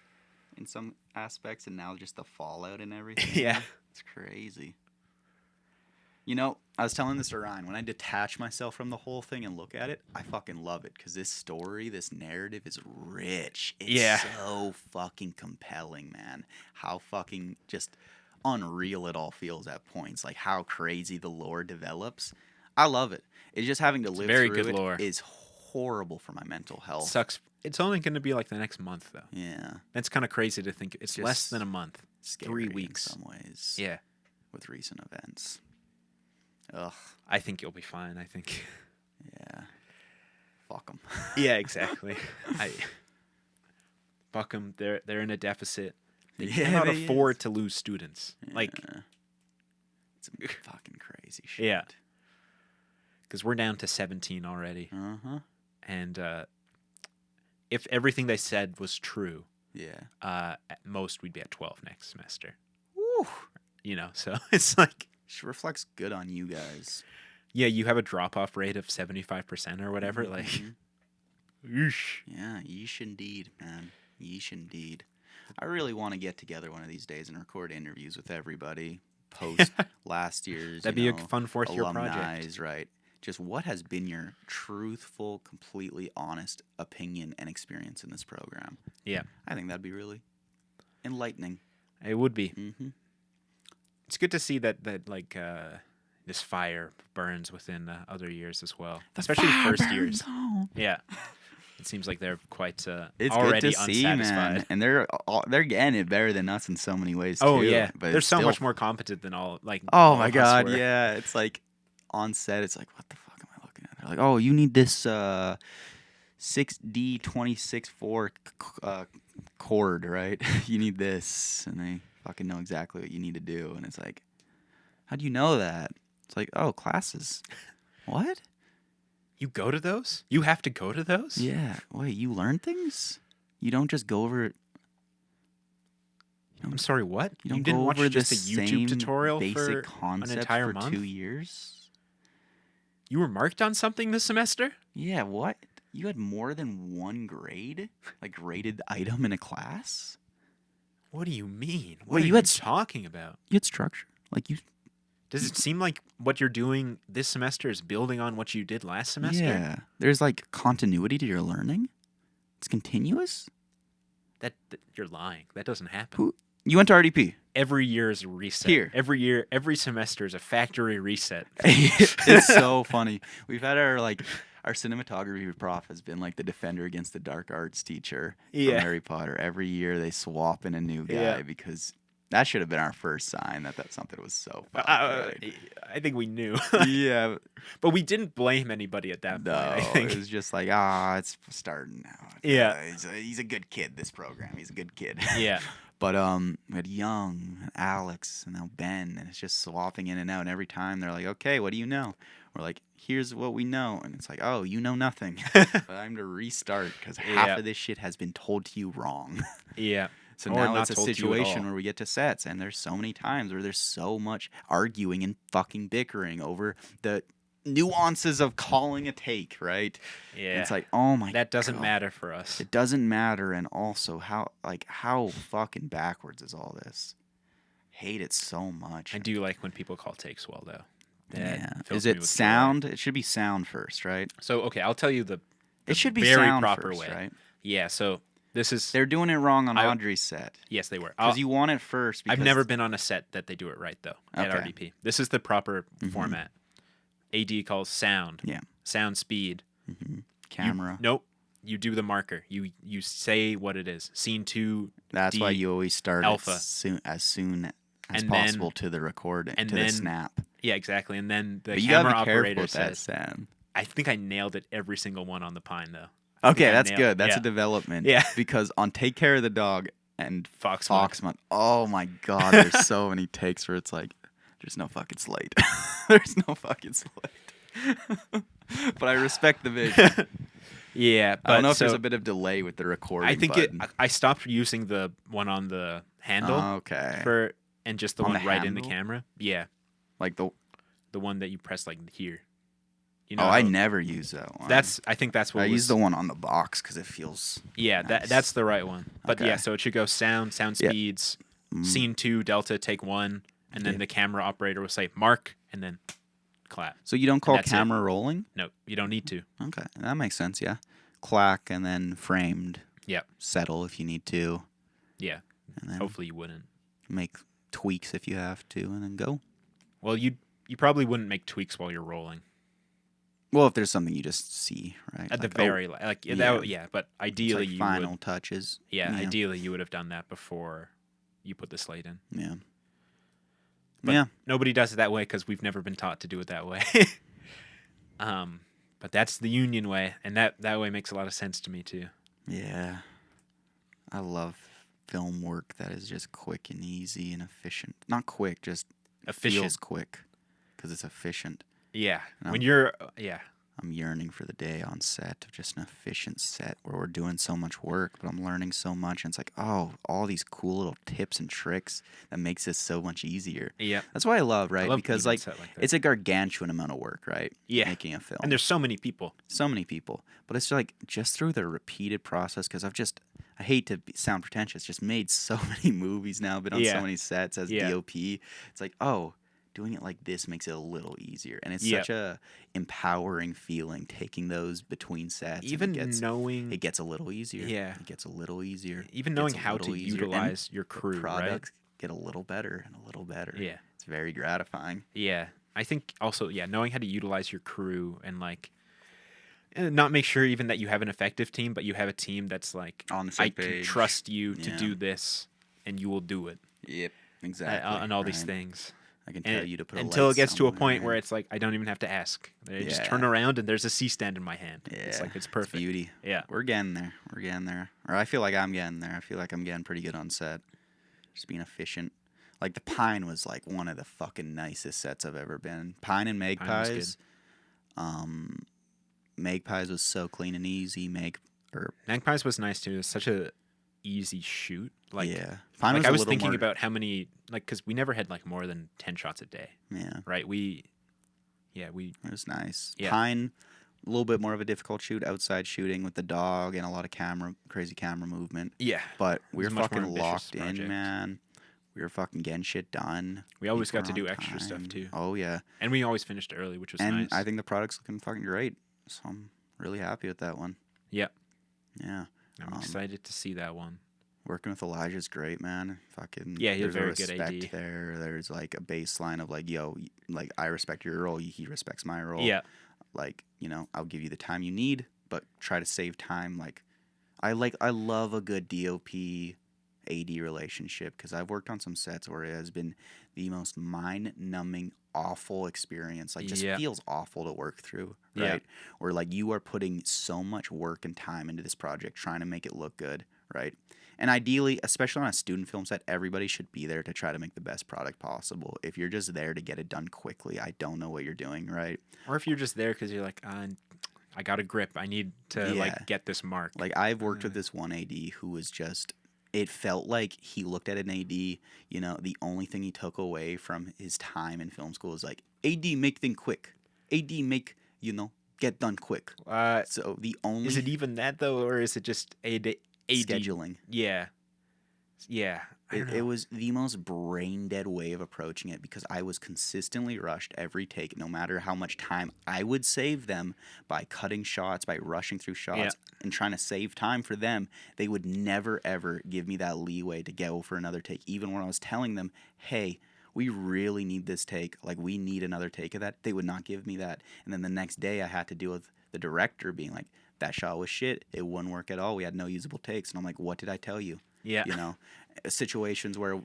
in some aspects, and now just the fallout and everything. Yeah. It's crazy. I was telling this to Ryan, when I detach myself from the whole thing and look at it, I fucking love it, because this story, this narrative is rich. It's Yeah. so fucking compelling, man. How fucking just unreal it all feels at points. Like, how crazy the lore develops. I love it. It's just having to live very through good it lore. is horrible for my mental health. sucks. It's only going to be like the next month, though. Yeah. That's kind of crazy to think. It's less Just than a month. Scary 3 weeks. in some ways. Yeah. With recent events. Ugh. I think you'll be fine. I think. Yeah. fuck them. Yeah, exactly. Fuck them. They're in a deficit. They cannot afford to lose students. Like, it's fucking crazy shit. Yeah. Because we're down to 17 already. Uh-huh. And if everything they said was true, yeah, at most we'd be at 12 next semester. Woo. So it's like... She reflects good on you guys. Yeah, you have a drop-off rate of 75% or whatever. Mm-hmm. Like, yeesh. Yeah, yeesh indeed, man. Yeesh indeed. I really want to get together one of these days and record interviews with everybody post last year's. That'd be a fun fourth-year project. Right? Just what has been your truthful, completely honest opinion and experience in this program? Yeah. I think that'd be really enlightening. It would be. Mm-hmm. It's good to see that like this fire burns within other years as well, especially first years. Yeah. It seems like they're quite it's already good to see, unsatisfied. man. And they're getting it better than us in so many ways Oh too. yeah, But they're it's so still much more competent than all like. Oh all my of us god, were. yeah. It's like on set, it's like, what the fuck am I looking at? They're like, oh, you need this 6D264 chord, right? You need this, and they fucking know exactly what you need to do, and it's like, how do you know that? It's like, oh, classes. What? You go to those? You have to go to those? Yeah. Wait, you learn things? You don't just go over it. I'm sorry, what? You don't didn't go watch over just a the YouTube same tutorial basic for concepts an entire for month? 2 years? You were marked on something this semester? Yeah, what? You had more than one grade? Like graded item in a class? What do you mean? What Wait, are you you had talking about? You had structure. Like you Does it seem like what you're doing this semester is building on what you did last semester? Yeah. There's like continuity to your learning. It's continuous. That you're lying. That doesn't happen. Who? You went to RDP. Every year is a reset. Here. Every year, every semester is a factory reset. It's so funny. We've had our cinematography prof has been like the defender against the dark arts teacher from Harry Potter. Every year they swap in a new guy because that should have been our first sign that something was so fucked, right? I think we knew. Yeah. But we didn't blame anybody at that point, I think. It was just like, it's starting now. Yeah. He's a good kid, this program. He's a good kid. Yeah. But we had Young, Alex, and now Ben, and it's just swapping in and out. And every time they're like, okay, what do you know? We're like, here's what we know. And it's like, oh, you know nothing. But I'm to restart because half of this shit has been told to you wrong. Yeah. So Or now not it's a told to you at situation all. where we get to sets, and there's so many times where there's so much arguing and fucking bickering over the nuances of calling a take, right? Yeah. And it's like, oh my god. That doesn't matter for us. It doesn't matter, and also how fucking backwards is all this? Hate it so much. I do like when people call takes well, though. That Yeah. fills Is me it with sound? joy. It should be sound first, right? So, okay, I'll tell you the It should be very sound proper first, way. right? Yeah, so this is... They're doing it wrong on Audrey's set. Yes, they were. Because you want it first. I've never been on a set that they do it right, though, at Okay. RDP. This is the proper format. AD calls sound. Yeah. Sound speed. Camera. Nope. You do the marker. You say what it is. Scene 2. That's why you always start alpha. as soon as And possible then- to the recording, and to then the snap. Yeah, exactly. And then the But you camera gotta be careful operator with that, says... Sam. I think I nailed it every single one on the Pine, though. Okay, I that's nailed- good. That's yeah. a development. Yeah. Because on Take Care of the Dog and Foxmont. Foxmont, oh my god, there's so many takes where it's like, there's no fucking slate. There's no fucking slate. But I respect the vision. Yeah, but I don't know if so there's a bit of delay with the recording. I think button. I stopped using the one on the handle Okay. and just the On one the right in the handle? camera. Yeah, Like the. the one that you press like here. You Oh, know I how- never use that one. I think that's what I was, use the one on the box because it feels. Yeah, nice. that's the right one. But Okay. yeah, so it should go sound Yeah. speeds, scene 2, delta, take 1, and then Yeah. the camera operator will say mark and then clap. So you don't call that's it. camera rolling? No, you don't need to. Okay, that makes sense. Yeah, clack and then framed. Yeah. Settle if you need to, Yeah, and then hopefully you wouldn't. make tweaks if you have to, and then go. Well, you probably wouldn't make tweaks while you're rolling. Well, if there's something you just see, right? At Like, the very but it's ideally like you final would. touches. Yeah, ideally you would have done that before you put the slate in. Yeah. But yeah. nobody does it that way because we've never been taught to do it that way. But that's the union way, and that way makes a lot of sense to me too. Yeah. I love film work that is just quick and easy and efficient. Not quick, just Efficient. feels quick because it's efficient. Yeah. And When you're yeah. I'm yearning for the day on set of just an efficient set where we're doing so much work, but I'm learning so much. And it's like, oh, all these cool little tips and tricks that makes this so much easier. Yeah. That's what I love, right? I love Because being on like, set like that. it's a gargantuan amount of work, right? Yeah. Making a film. And there's so many people. So many people. But it's like just through the repeated process, because I hate to sound pretentious, just made so many movies now, been on so many sets as DOP. It's like, oh, doing it like this makes it a little easier. And it's such a empowering feeling taking those between sets. Even and knowing it gets a little easier. Yeah. It gets a little easier. Even knowing how to utilize your crew, the right? products get a little better and a little better. Yeah. It's very gratifying. Yeah. I think also, knowing how to utilize your crew and like not make sure even that you have an effective team, but you have a team that's like, on the same I page. can trust you to do this and you will do it. Yep, exactly. And all these things. I can tell you to put a until light it gets to a somewhere. point where it's like, I don't even have to ask. I just turn around and there's a C-stand in my hand. Yeah, It's like, it's perfect. beauty. Yeah. We're getting there. We're getting there. Or I feel like I'm getting there. I feel like I'm getting pretty good on set. Just being efficient. Like the Pine was like one of the fucking nicest sets I've ever been. Pine and Magpies. Magpies was so clean and easy. Magpies was nice too. It was such a easy shoot. Like, yeah. Pine like was I a was little thinking more, about how many, like, because we never had like more than 10 shots a day. Yeah. Right? It was nice. Yeah. Pine, a little bit more of a difficult shoot, outside shooting with the dog and a lot of crazy camera movement. Yeah. But we It was were a much more fucking ambitious locked in, project. man. We were fucking getting shit done. We always got to People do on extra stuff time. too. Oh, yeah. And we always finished early, which was And nice. I think the product's looking fucking great. So I'm really happy with that one. Yeah. Yeah. I'm excited to see that one. Working with Elijah's great, man. Fucking Yeah, he's a there's very good respect AD. there. There's like a baseline of like, yo, like I respect your role, he respects my role. Yeah. Like, I'll give you the time you need, but try to save time. Like, I love a good DOP AD relationship because I've worked on some sets where it has been the most mind-numbing, awful experience. Like, just feels awful to work through, right? Yeah. Where like you are putting so much work and time into this project, trying to make it look good, right? And ideally, especially on a student film set, everybody should be there to try to make the best product possible. If you're just there to get it done quickly, I don't know what you're doing, right? Or if you're just there because you're like, I got a grip. I need to like get this mark. Like I've worked with this one AD who was just, it felt like he looked at an AD, the only thing he took away from his time in film school is like, AD, make things quick. AD, make, get done quick. So the only... Is it even that though, or is it just AD? Scheduling. Yeah. Yeah. It was the most brain dead way of approaching it because I was consistently rushed every take, no matter how much time I would save them by cutting shots, by rushing through shots, and trying to save time for them. They would never, ever give me that leeway to go for another take, even when I was telling them, hey, we really need this take. Like, we need another take of that. They would not give me that. And then the next day I had to deal with the director being like, that shot was shit. It wouldn't work at all. We had no usable takes. And I'm like, what did I tell you? Yeah. Situations where,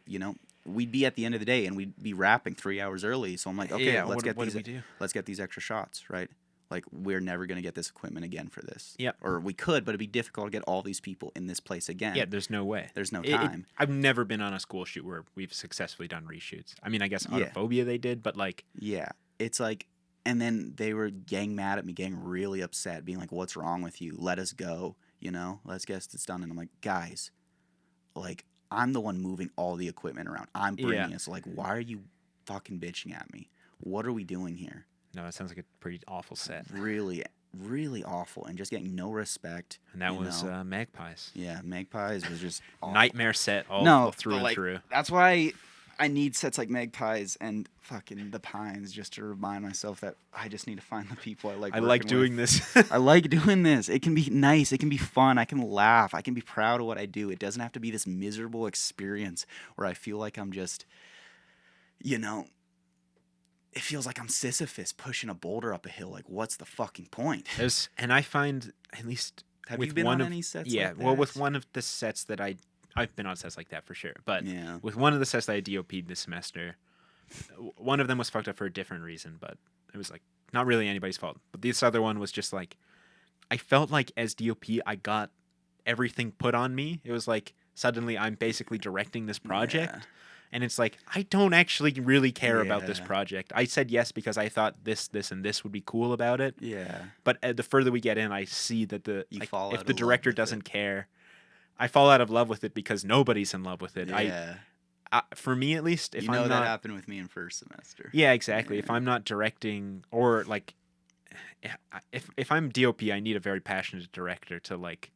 we'd be at the end of the day and we'd be wrapping 3 hours early. So I'm like, okay, let's get these extra shots, right? Like, we're never going to get this equipment again for this. Yeah. Or we could, but it'd be difficult to get all these people in this place again. Yeah, there's no way. There's no time. I've never been on a school shoot where we've successfully done reshoots. I mean, I guess Autophobia they did, but like... Yeah. It's like... And then they were getting mad at me, getting really upset, being like, what's wrong with you? Let us go, Let's get this done. And I'm like, guys, like, I'm the one moving all the equipment around. I'm bringing it. So, like, why are you fucking bitching at me? What are we doing here? No, it sounds like a pretty awful set. Really, really awful. And just getting no respect. And that was Magpies. Yeah, Magpies was just awful. Nightmare set all through and through. That's why I need sets like Magpies and fucking the Pines just to remind myself that I just need to find the people I like. I like doing this. I like doing this. It can be nice. It can be fun. I can laugh. I can be proud of what I do. It doesn't have to be this miserable experience where I feel like I'm just, it feels like I'm Sisyphus pushing a boulder up a hill. Like, what's the fucking point? And I find, at least have with you been one on of, any sets yeah, like that? well, with one of the sets that I've been on sets like that for sure. But yeah. with one of the sets that I DOP'd this semester, one of them was fucked up for a different reason, but it was like not really anybody's fault, but this other one was just like, I felt like as DOP, I got everything put on me. It was like suddenly I'm basically directing this project. Yeah. And it's like, I don't actually really care about this Yeah. project. I said yes because I thought this, and this would be cool about it. Yeah. But the further we get in, I see that You fall out if of the love director with doesn't it. care, I fall out of love with it because nobody's in love with it. Yeah. For me at least, if you know I'm that not, happened with me in first semester. yeah, exactly. If Yeah. I'm not directing or like, if I'm DOP, I need a very passionate director to like,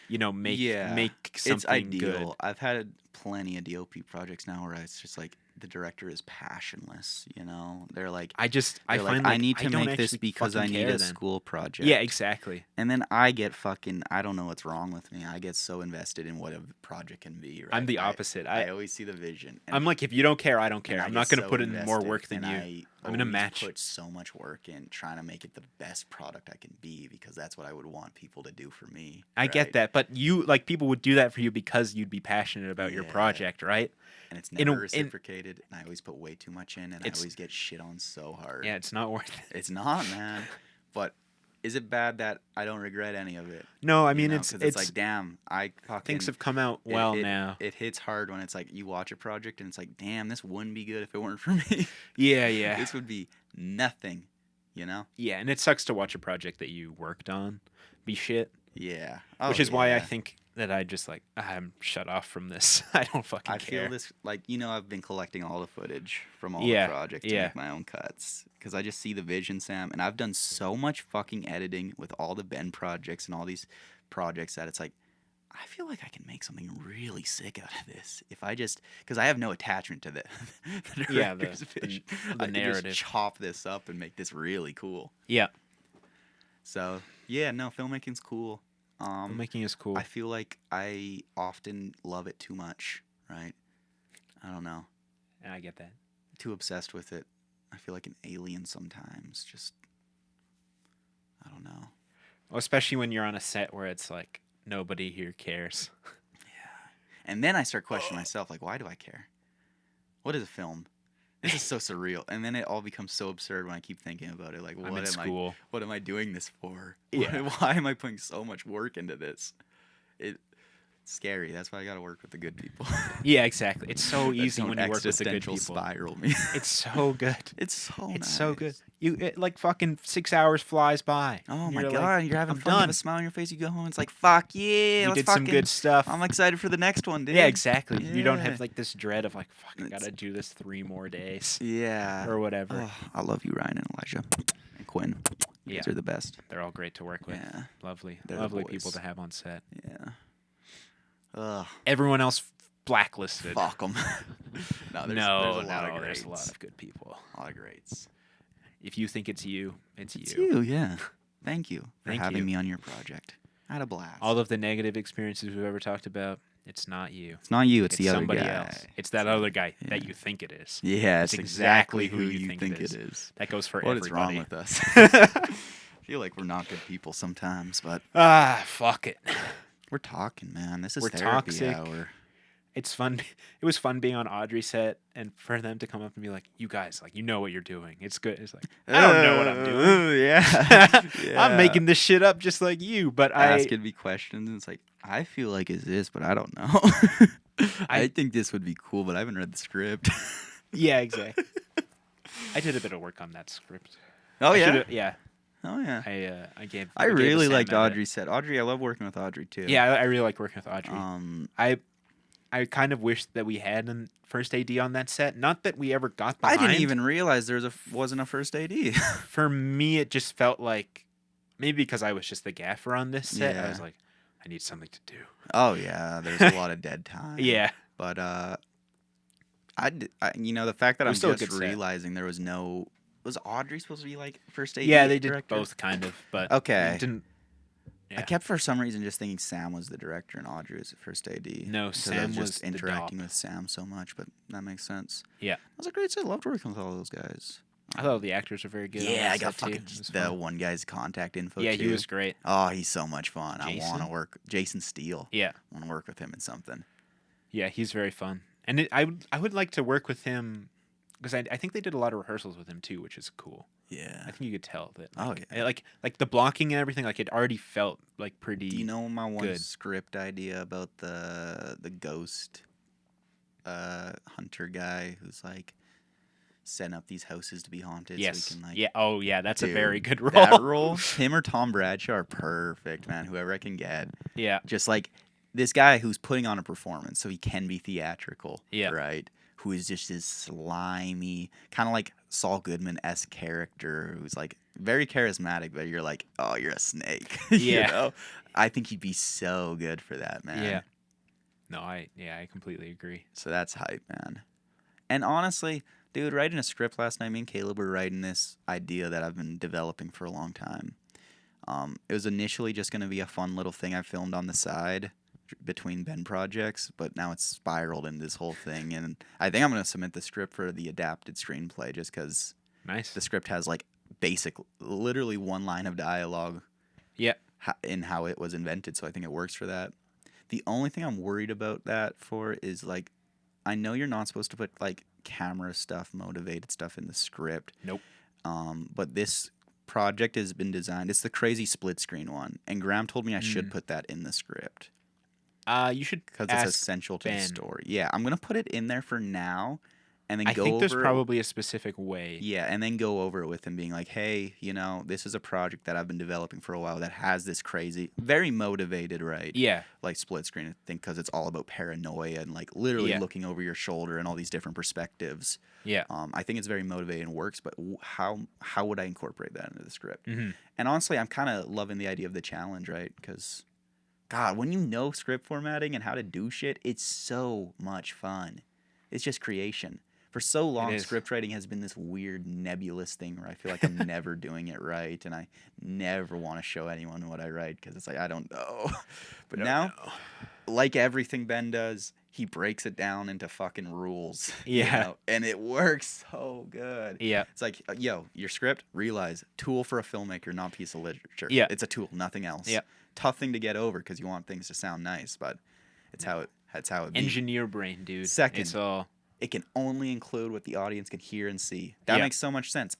make something it's ideal. good. I've had plenty of DOP projects now where it's just like the director is passionless. They're like, I they're like, find like I need to don't make this actually because I fucking need care a then. school project. Yeah, exactly. And then I get I don't know what's wrong with me. I get so invested in what a project can be. Right? I'm the opposite. I always see the vision. And I'm like, if you don't care, I don't care. and I I'm get not going to so put in more invested, work than and you. I I'm in a always match. put so much work in trying to make it the best product I can be because that's what I would want people to do for me. I get right? that, but people would do that for you because you'd be passionate about your Yeah. project, right? And it's In a- never in- reciprocated, and I always put way too much in, and I It's- always get shit on so hard. Yeah, it's not worth it. It's not, man. But is it bad that I don't regret any of it? No, I You mean know, it's 'cause it's like, damn, I fucking things have come out it- well it, now. It hits hard when it's like you watch a project and it's like, damn, this wouldn't be good if it weren't for me. Yeah, yeah, This would be nothing, yeah, and it sucks to watch a project that you worked on be shit, Yeah. which is why I yeah. think that I just like I'm shut off from this. I don't fucking I care. feel this like I've been collecting all the footage from all Yeah, the projects to yeah. make my own cuts because I just see the vision, Sam, and I've done so much fucking editing with all the Ben projects and all these projects that it's like I feel like I can make something really sick out of this if I just because I have no attachment to the Yeah, director's vision. the I can narrative. just chop this up and make this really cool. Yeah, So yeah, no, filmmaking's cool. filmmaking is cool. I feel like I often love it too much, right? I don't know. I get that. Too obsessed with it. I feel like an alien sometimes. Just, I don't know. Well, especially when you're on a set where it's like nobody here cares. And then I start questioning myself, like, why do I care? What is a film? This is so surreal. And then it all becomes so absurd when I keep thinking about it. Like, I'm in school. what am I doing this for? Yeah. Why am I putting so much work into this? It's scary. That's why I got to work with the good people. Yeah, exactly. It's so That easy don't when you work with the good existential people. spiral me. It's so good. It's so It's nice. so good. Like fucking 6 hours flies by. Oh my You're god, like, you're having I'm fun. You have done. a smile on your face. You go home. It's like, fuck yeah, You let's did some fucking. good stuff. I'm excited for the next one, dude. Yeah, exactly. You don't Yeah. have like this dread of like, fuck, I It's- gotta do this 3 more days Yeah. or whatever. Oh, I love you, Ryan and Elijah and Quinn. You Yeah. guys are the best. They're all great to work with. Yeah. Lovely, They're the lovely boys. people to have on set. Yeah. Ugh. Everyone else blacklisted. Fuck them. No, there's no, a lot of no, greats. there's a lot of good people. A lot of greats. If you think it's you, it's It's you. you, yeah. Thank you for Thank having you. me on your project. I had a blast. All of the negative experiences we've ever talked about, it's not you. It's not you. It's the other somebody guy. else. It's that other guy Yeah. that you think it is. Yeah, It's it's exactly exactly who who you you think think it it is. That goes for What is everybody. wrong with us? I feel like we're not good people sometimes, but Ah, fuck it. we're talking, man. This is We're therapy toxic. hour. It's fun. It was fun being on Audrey's set and for them to come up and be like, "You guys, like, you know what you're doing. It's good." It's like, I don't know what I'm doing. Yeah. I'm making this shit up just like you, but asking me questions, and it's like I feel like it's this, but I don't know. I think this would be cool, but I haven't read the script. Yeah, exactly. I did a bit of work on that script. Oh I yeah. should've- yeah. Oh yeah. I gave. I gave a really Sam liked edit. Audrey's set. Audrey, I love working with Audrey too. Yeah, I really like working with Audrey. I I kind of wish that we had a first AD on that set. Not that we ever got I behind. didn't even realize there wasn't a first AD. For me, it just felt like maybe because I was just the gaffer on this set. I Yeah. was like, I need something to do. Oh yeah, there's a lot of dead time. Yeah. But the fact that It I'm was still a just good set. realizing there was no. Was Audrey supposed to be like first AD? Yeah, they did director? both kind of, but Okay. it didn't. I Yeah. kept for some reason just thinking Sam was the director and Audrey was the first AD. No, because I Sam was was just the interacting dop. with Sam so much, but that makes sense. Yeah. It was a great set. I loved working with all those guys. I thought the actors were very good. on Yeah, that I got set, too. fucking It was the fun. one guy's contact info. Yeah, too. he was great. Oh, he's so much fun. I want Jason? to work. Jason Steele. Yeah, I want to work with him in something. yeah, he's very fun, and I would like to work with him because I think they did a lot of rehearsals with him too, which is cool. Yeah. I think you could tell that. Oh, Like, yeah. like the blocking and everything, like it already felt like pretty. Do you know my one good. script idea about the ghost hunter guy who's like setting up these houses to be haunted Yes. so he can like Yeah. Oh, yeah. That's a dude, very good role. that role, him or Tom Bradshaw are perfect, man. Whoever I can get. Yeah. Just like this guy who's putting on a performance so he can be theatrical, Yeah. right? Who is just this slimy, kind of like Saul Goodman-esque character who's like very charismatic, but you're like, oh, you're a snake. Yeah. You know? I think he'd be so good for that, man. Yeah. No, I completely agree. So that's hype, man. And honestly, dude, writing a script last night, me and Caleb were writing this idea that I've been developing for a long time. It was initially just going to be a fun little thing I filmed on the side between Ben projects, but now it's spiraled into this whole thing. And I think I'm going to submit the script for the adapted screenplay just because Nice. the script has like literally one line of dialogue Yeah. in how it was invented. So I think it works for that. The only thing I'm worried about that for is like, I know you're not supposed to put like camera stuff, motivated stuff in the script. Nope. But this project has been designed. It's the crazy split screen one, and Graham told me I should put that in the script You should because ask it's essential to the Ben. story. Yeah, I'm gonna put it in there for now, and then I go think there's over it. probably a specific way. Yeah, and then go over it with him, being like, "Hey, you know, this is a project that I've been developing for a while that has this crazy, very motivated, right? Yeah. Like split screen, I think, because it's all about paranoia and like literally Yeah. looking over your shoulder and all these different perspectives. Yeah. I think it's very motivating and works, but how would I incorporate that into the script? Mm-hmm. And honestly, I'm kind of loving the idea of the challenge, right? Because, God, when you know script formatting and how to do shit, it's so much fun. It's just creation. For so long, is. script writing has been this weird nebulous thing where I feel like I'm never doing it right, and I never want to show anyone what I write because it's like I don't know. But now, like everything Ben does, he breaks it down into fucking rules. Yeah. You know? And it works so good. Yeah. It's like, yo, your script, realize, tool for a filmmaker, not piece of literature. Yeah. It's a tool, nothing else. Yeah. Tough thing to get over because you want things to sound nice, but it's how it be. Engineer brain, dude. Second. It's all. It can only include what the audience can hear and see. That Yeah. makes so much sense.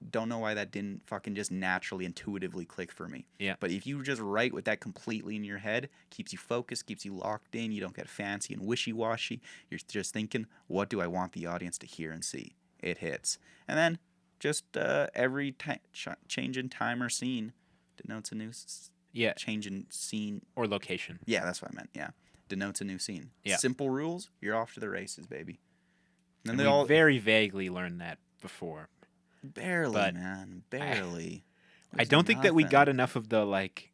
Don't know why that didn't fucking just naturally, intuitively click for me. Yeah. But if you just write with that completely in your head, keeps you focused, keeps you locked in. You don't get fancy and wishy-washy. You're just thinking, what do I want the audience to hear and see? It hits. And then just every change in time or scene denotes a new Yeah. change in scene. Or location. Yeah, that's what I meant. Yeah. Denotes a new scene. Yeah. Simple rules, you're off to the races, baby. And they we all very vaguely learned that before. barely, but man, barely. I don't think that we got enough of the like.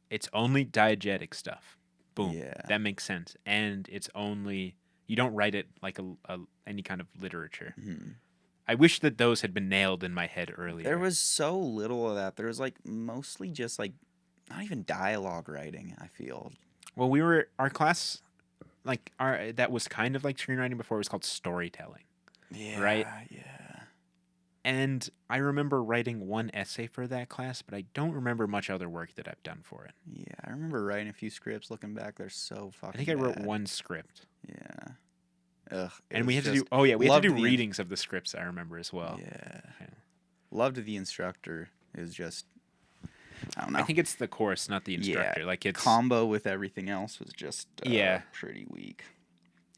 It's only diegetic stuff. Boom. Yeah. That makes sense. And it's only you don't write it like any kind of literature. Mhm. I wish that those had been nailed in my head earlier. There was so little of that. There was like mostly just like not even dialogue writing. I feel. Well, our class, like that was kind of like screenwriting before. It was called storytelling. Yeah. Right? Yeah. And I remember writing one essay for that class, but I don't remember much other work that I've done for it. Yeah. I remember writing a few scripts. Looking back, they're so fucking. I think I wrote bad. one script. Yeah. Ugh. And we had to do. Oh yeah, we had to loved do the readings of the scripts. I remember as well. Yeah. Yeah. Loved the instructor. Is just. I don't know. I think it's the course, not the instructor. Like it's combo with everything else was just Yeah. pretty weak.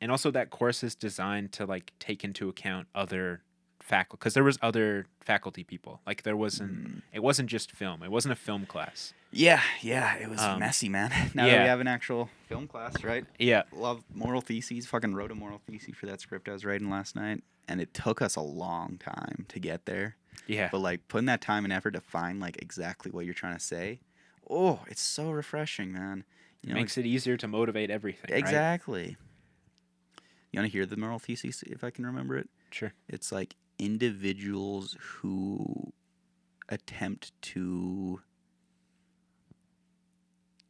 and also that course is designed to like take into account other faculty because there was other faculty people. Like there wasn't. It wasn't just film. It wasn't a film class. Yeah, it was messy, man. Now that yeah. we have an actual film class, right? Yeah. Love moral theses. Fucking wrote a moral thesis for that script I was writing last night, and it took us a long time to get there. Yeah. But like putting that time and effort to find like exactly what you're trying to say, oh, it's so refreshing, man. You know, makes it easier to motivate everything. Exactly. Right? You want to hear the moral thesis if I can remember it? Sure. It's like individuals who attempt to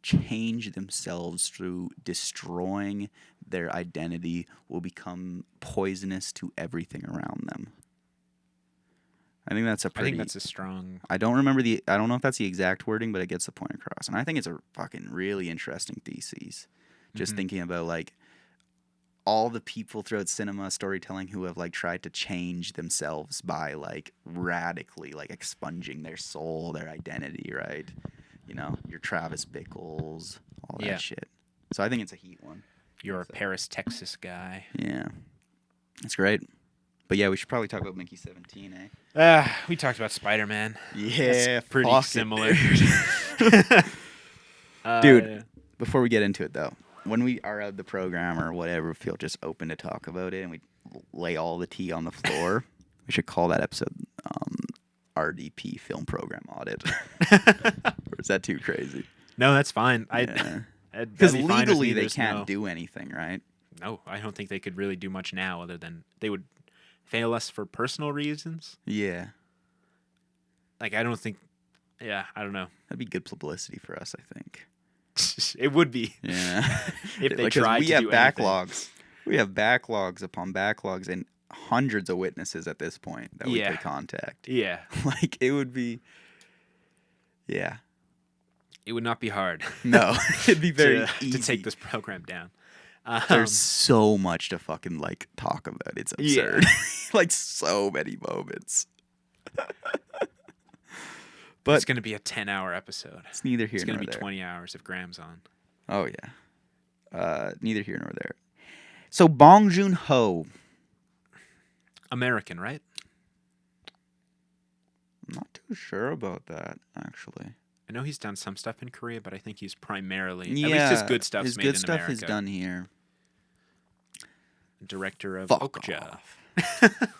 change themselves through destroying their identity will become poisonous to everything around them. I think that's I think that's a strong. I don't know if that's the exact wording, but it gets the point across. And I think it's a fucking really interesting thesis. Just thinking about like all the people throughout cinema storytelling who have like tried to change themselves by like radically like expunging their soul, their identity, right? You know, your Travis Bickles, all that Yeah. shit. So I think it's a heat one. You're a So- Paris, Texas guy. Yeah. That's great. But yeah, we should probably talk about Mickey 17, eh? We talked about Spider-Man. Yeah, That's pretty fuck it, similar. Dude. Before we get into it though, when we are out of the program or whatever, feel just open to talk about it and we lay all the tea on the floor, we should call that episode RDP Film Program Audit. Or is that too crazy? No, that's fine. Yeah. That'd Because be fine with legally me. they There's can't do anything, right? No, I don't think they could really do much now other than they would fail us for personal reasons. Yeah. Like, I don't think... Yeah, I don't know. That'd be good publicity for us, I think. It would be. Yeah. If they Because tried we to have do anything. backlogs. We have backlogs upon backlogs and hundreds of witnesses at this point that we Yeah. could contact. Yeah. Like, it would be... Yeah. It would not be hard No. It'd be very to easy. take this program down. There's so much to fucking, like, talk about. It's Yeah. absurd. Like, so many moments. But it's going to be a 10-hour episode. it's neither here It's going nor to be there. 20 hours if Graham's on. Oh, yeah. Neither here nor there. So, Bong Joon-ho. American, right? I'm not too sure about that, actually. I know he's done some stuff in Korea, but I think he's primarily... Yeah. At least his good stuff's His made good in stuff America. is done here. Director of Fuck Okja. off.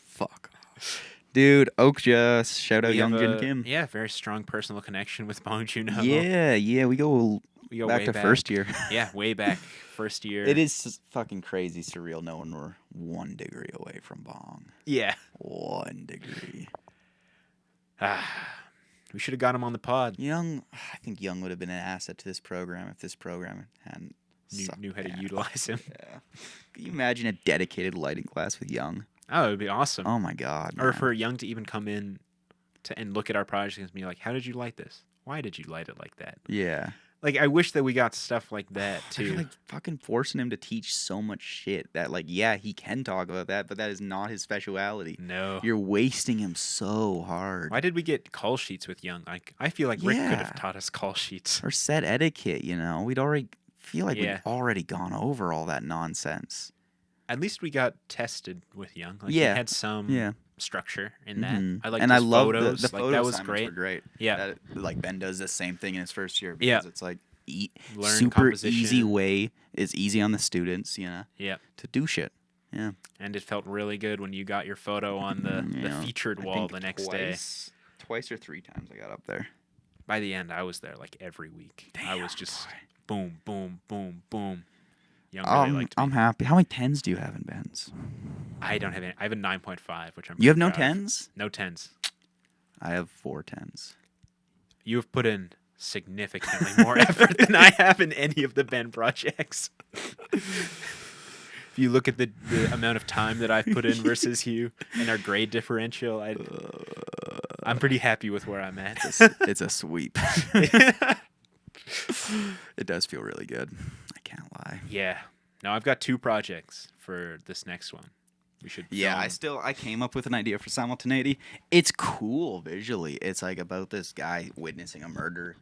Fuck off. Dude, Okja. Shout out We Young have Jin a- Kim. Yeah, very strong personal connection with Bong Joon-ho. Yeah. We go We go back way to back. first year. Yeah, way back. First year. It is fucking crazy surreal knowing we're 1 degree away from Bong. Yeah. 1 degree. We should have got him on the pod. I think Young would have been an asset to this program if this program hadn't Knew how to ass. utilize him. Yeah. Can you imagine a dedicated lighting class with Young? Oh, it would be awesome. Oh my god. Or man. for Young to even come in and look at our project and be like, how did you light this? Why did you light it like that? Yeah. Like, I wish that we got stuff like that, They're too. like fucking forcing him to teach so much shit that like yeah, he can talk about that, but that is not his speciality. No. You're wasting him so hard. Why did we get call sheets with Young? Like, I feel like Rick could Yeah. have taught us call sheets. Or set etiquette, you know? We'd already feel like Yeah. we've already gone over all that nonsense. At least we got tested with Young. Like, Yeah. he had some Yeah. structure in that. Mhm. I liked and his I love photos. the like, photo that was assignments great. were great. Yeah. That, like Ben does the same thing in his first year because Yeah. it's like Learn super easy composition. way is easy on the students, you know, Yeah. to do shit. Yeah. And it felt really good when you got your photo on the Yeah. featured I wall think the next day. Twice or 3 times I got up there. By the end, I was there like every week. I was just boy. boom, boom, boom, boom. Young really liked me. I'm happy. How many 10s do you have in Ben's? I don't have any. I have a 9.5, which I'm. You have pretty no proud of. 10s? No 10s. I have 4 10s. You have put in significantly more effort than I have in any of the Ben projects. If you look at the amount of time that I've put in versus you and our grade differential, I'm pretty happy with where I'm at. It's a sweep. It does feel really good. I can't lie. Yeah. Now I've got 2 projects for this next one. We should. Yeah, film. I came up with an idea for simultaneity. It's cool visually. It's like about this guy witnessing a murder,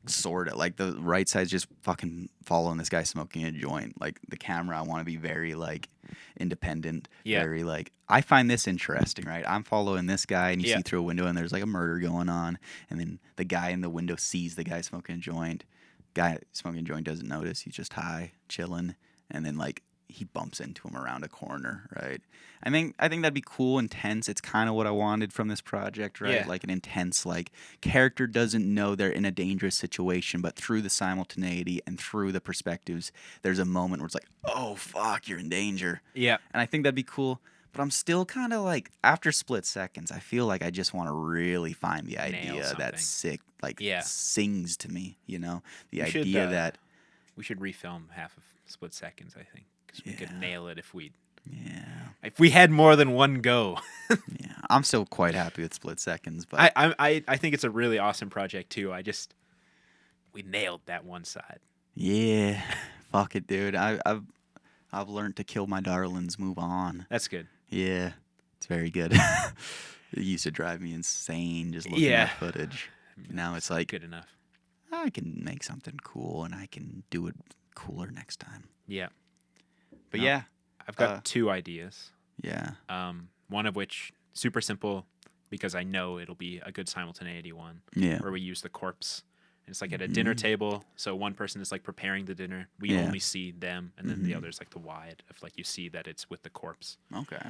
sort of. Like the right side's just fucking following this guy smoking a joint. Like the camera, I want to be very like independent. Yeah. Very like I find this interesting, right? I'm following this guy, and you Yeah. see through a window, and there's like a murder going on, and then the guy in the window sees the guy smoking a joint. Guy smoking a joint doesn't notice. He's just high, chilling, and then like he bumps into him around a corner, right? I think that'd be cool, intense. It's kind of what I wanted from this project, right? Yeah. Like an intense, like character doesn't know they're in a dangerous situation, but through the simultaneity and through the perspectives, there's a moment where it's like, oh fuck, you're in danger. Yeah. And I think that'd be cool. But I'm still kind of like, after Split Seconds, I feel like I just want to really find the idea something. that like Yeah. sings to me, you know? The We should, idea that, We should refilm half of Split Seconds, I think, because we could Yeah. nail it if yeah, we had more than one go. yeah. I'm still quite happy with Split Seconds, but I think it's a really awesome project too. We nailed that one side. yeah, fuck it, dude. I'm I've learned to kill my darlings, move on. That's good. Yeah, it's very good. It used to drive me insane just looking Yeah. at footage. Now it's like, Good enough. I can make something cool and I can do it cooler next time. Yeah. But No. yeah, I've got 2 ideas. yeah. One of which super simple because I know it'll be a good simultaneity one. Yeah. Where we use the corpse. And it's like at a dinner table, so one person is like preparing the dinner. We Yeah. only see them, and then the other's like the wide of like you see that it's with the corpse. Okay.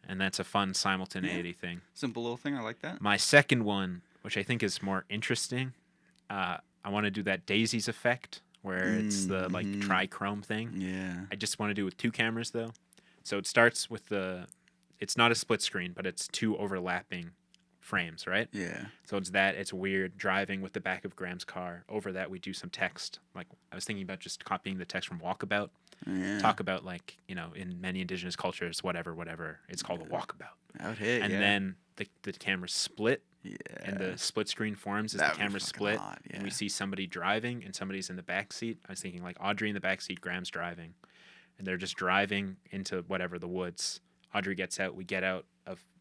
And that's a fun simultaneity thing. Simple little thing. I like that. My second one, which I think is more interesting, I want to do that daisies effect where it's the like trichrome thing. Yeah. I just want to do it with 2 cameras though. So it starts with it's not a split screen, but it's 2 overlapping frames, right? Yeah. So it's weird driving with the back of Graham's car. Over that we do some text. Like I was thinking about just copying the text from Walkabout. Yeah. Talk about like, in many indigenous cultures, whatever, it's called a walkabout. That would hit, And then the camera split. Yeah. And the split screen forms as That the would be camera fucking split, hot, and we yeah. see somebody driving and somebody's in the back seat. I was thinking like Audrey in the back seat, Graham's driving, and they're just driving into whatever the woods. Audrey gets out, we get out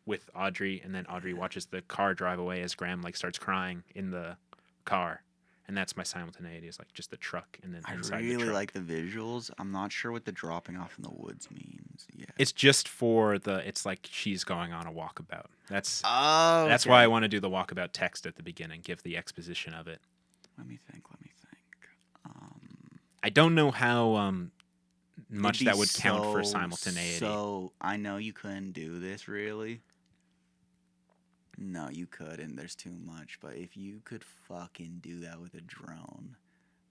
with Audrey, and then Audrey watches the car drive away as Graham like starts crying in the car, and that's my simultaneity. Is like just the truck and then I inside the really truck. like the visuals. I'm not sure what the dropping off in the woods means. Yeah. It's just for it's like she's going on a walkabout. That's That's why I want to do the walkabout text at the beginning, give the exposition of it. Let me think. I don't know how much It'd be that would count for so- simultaneity. So I know you couldn't do this really. No, you couldn't. There's too much. But if you could fucking do that with a drone,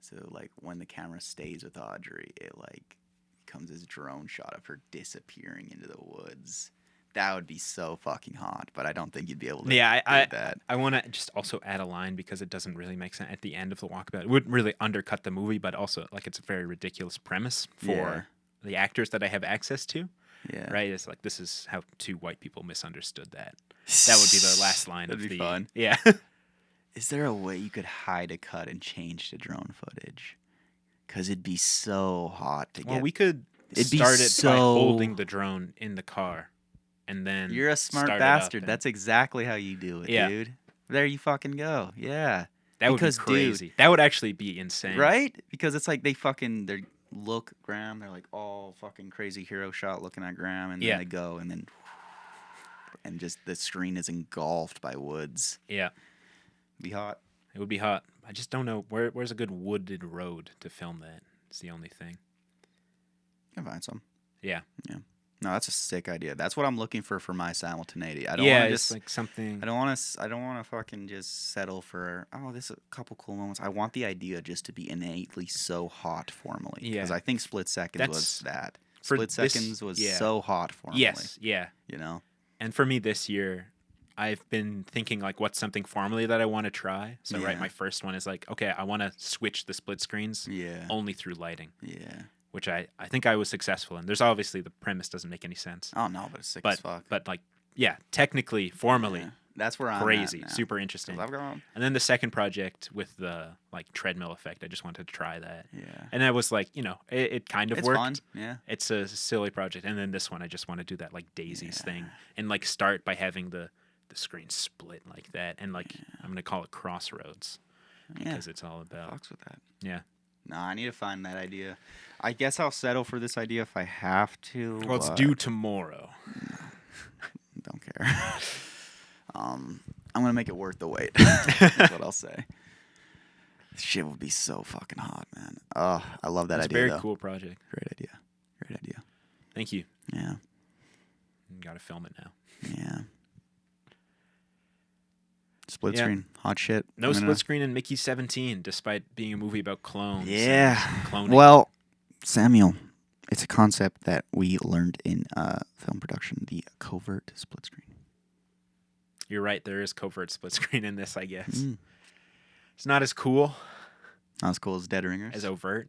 so like when the camera stays with Audrey, it like becomes this drone shot of her disappearing into the woods. That would be so fucking hot. But I don't think you'd be able to do that. I want to just also add a line because it doesn't really make sense at the end of the walkabout. It wouldn't really undercut the movie, but also like it's a very ridiculous premise for the actors that I have access to. Yeah. Right? It's like this is how 2 white people misunderstood that. That would be the last line That'd of be the fun. Yeah. Is there a way you could hide a cut and change to drone footage? Because it'd be so hot to Well, get. we could It'd be start it by so- holding the drone in the car, and then You're a smart start it up bastard. and- That's exactly how you do it, Yeah. dude. There you fucking go. Yeah. that would be because, dude, crazy. That would actually be insane, Right? Because it's like they look Graham, they're like all fucking crazy hero shot looking at Graham, and then Yeah. they go and just the screen is engulfed by woods. Yeah. Be hot. It would be hot. I just don't know where's a good wooded road to film that. It's the only thing. Can find some. Yeah. No, that's a sick idea. That's what I'm looking for my simultaneity. I don't Yeah, want to it's just like something. I don't want to fucking just settle for this a couple cool moments. I want the idea just to be innately so hot formally. Yeah. Because I think Split Seconds was that. for Split this- Seconds was yeah. so hot formally. Yes. Yeah. You know. And for me this year, I've been thinking like, what's something formally that I want to try? So Yeah. right, my first one is like, okay, I want to switch the split screens Yeah. only through lighting, Yeah. which I think I was successful in. There's obviously the premise doesn't make any sense, Oh no, but it's sick as fuck. but like, yeah, technically, formally, Yeah. That's where I'm crazy, at now. super interesting. 'Cause I've gone. And then the second project with the like treadmill effect, I just wanted to try that. Yeah. And that was like, it kind of It's worked. fun. Yeah. It's a silly project. And then this one, I just want to do that like daisies Yeah. thing and like start by having the screen split like that. And like, I'm going to call it Crossroads Yeah. because it's all about, Fucks with that. yeah. No, I need to find that idea. I guess I'll settle for this idea if I have to. Well, it's but due tomorrow. Don't care. I'm gonna make it worth the wait. That's what I'll say. This shit would be so fucking hot, man. Oh, I love that It's a idea. very though. cool project. Great idea. Great idea. Thank you. Yeah. Got to film it now. Yeah. Split Yeah. screen, hot shit. No I'm gonna- split screen in Mickey 17, despite being a movie about clones. Yeah. and cloning. Well, Samuel, it's a concept that we learned in film production: the covert split screen. You're right. There is covert split screen in this, I guess. Mm. It's not as cool Not as cool as Dead Ringers. as overt.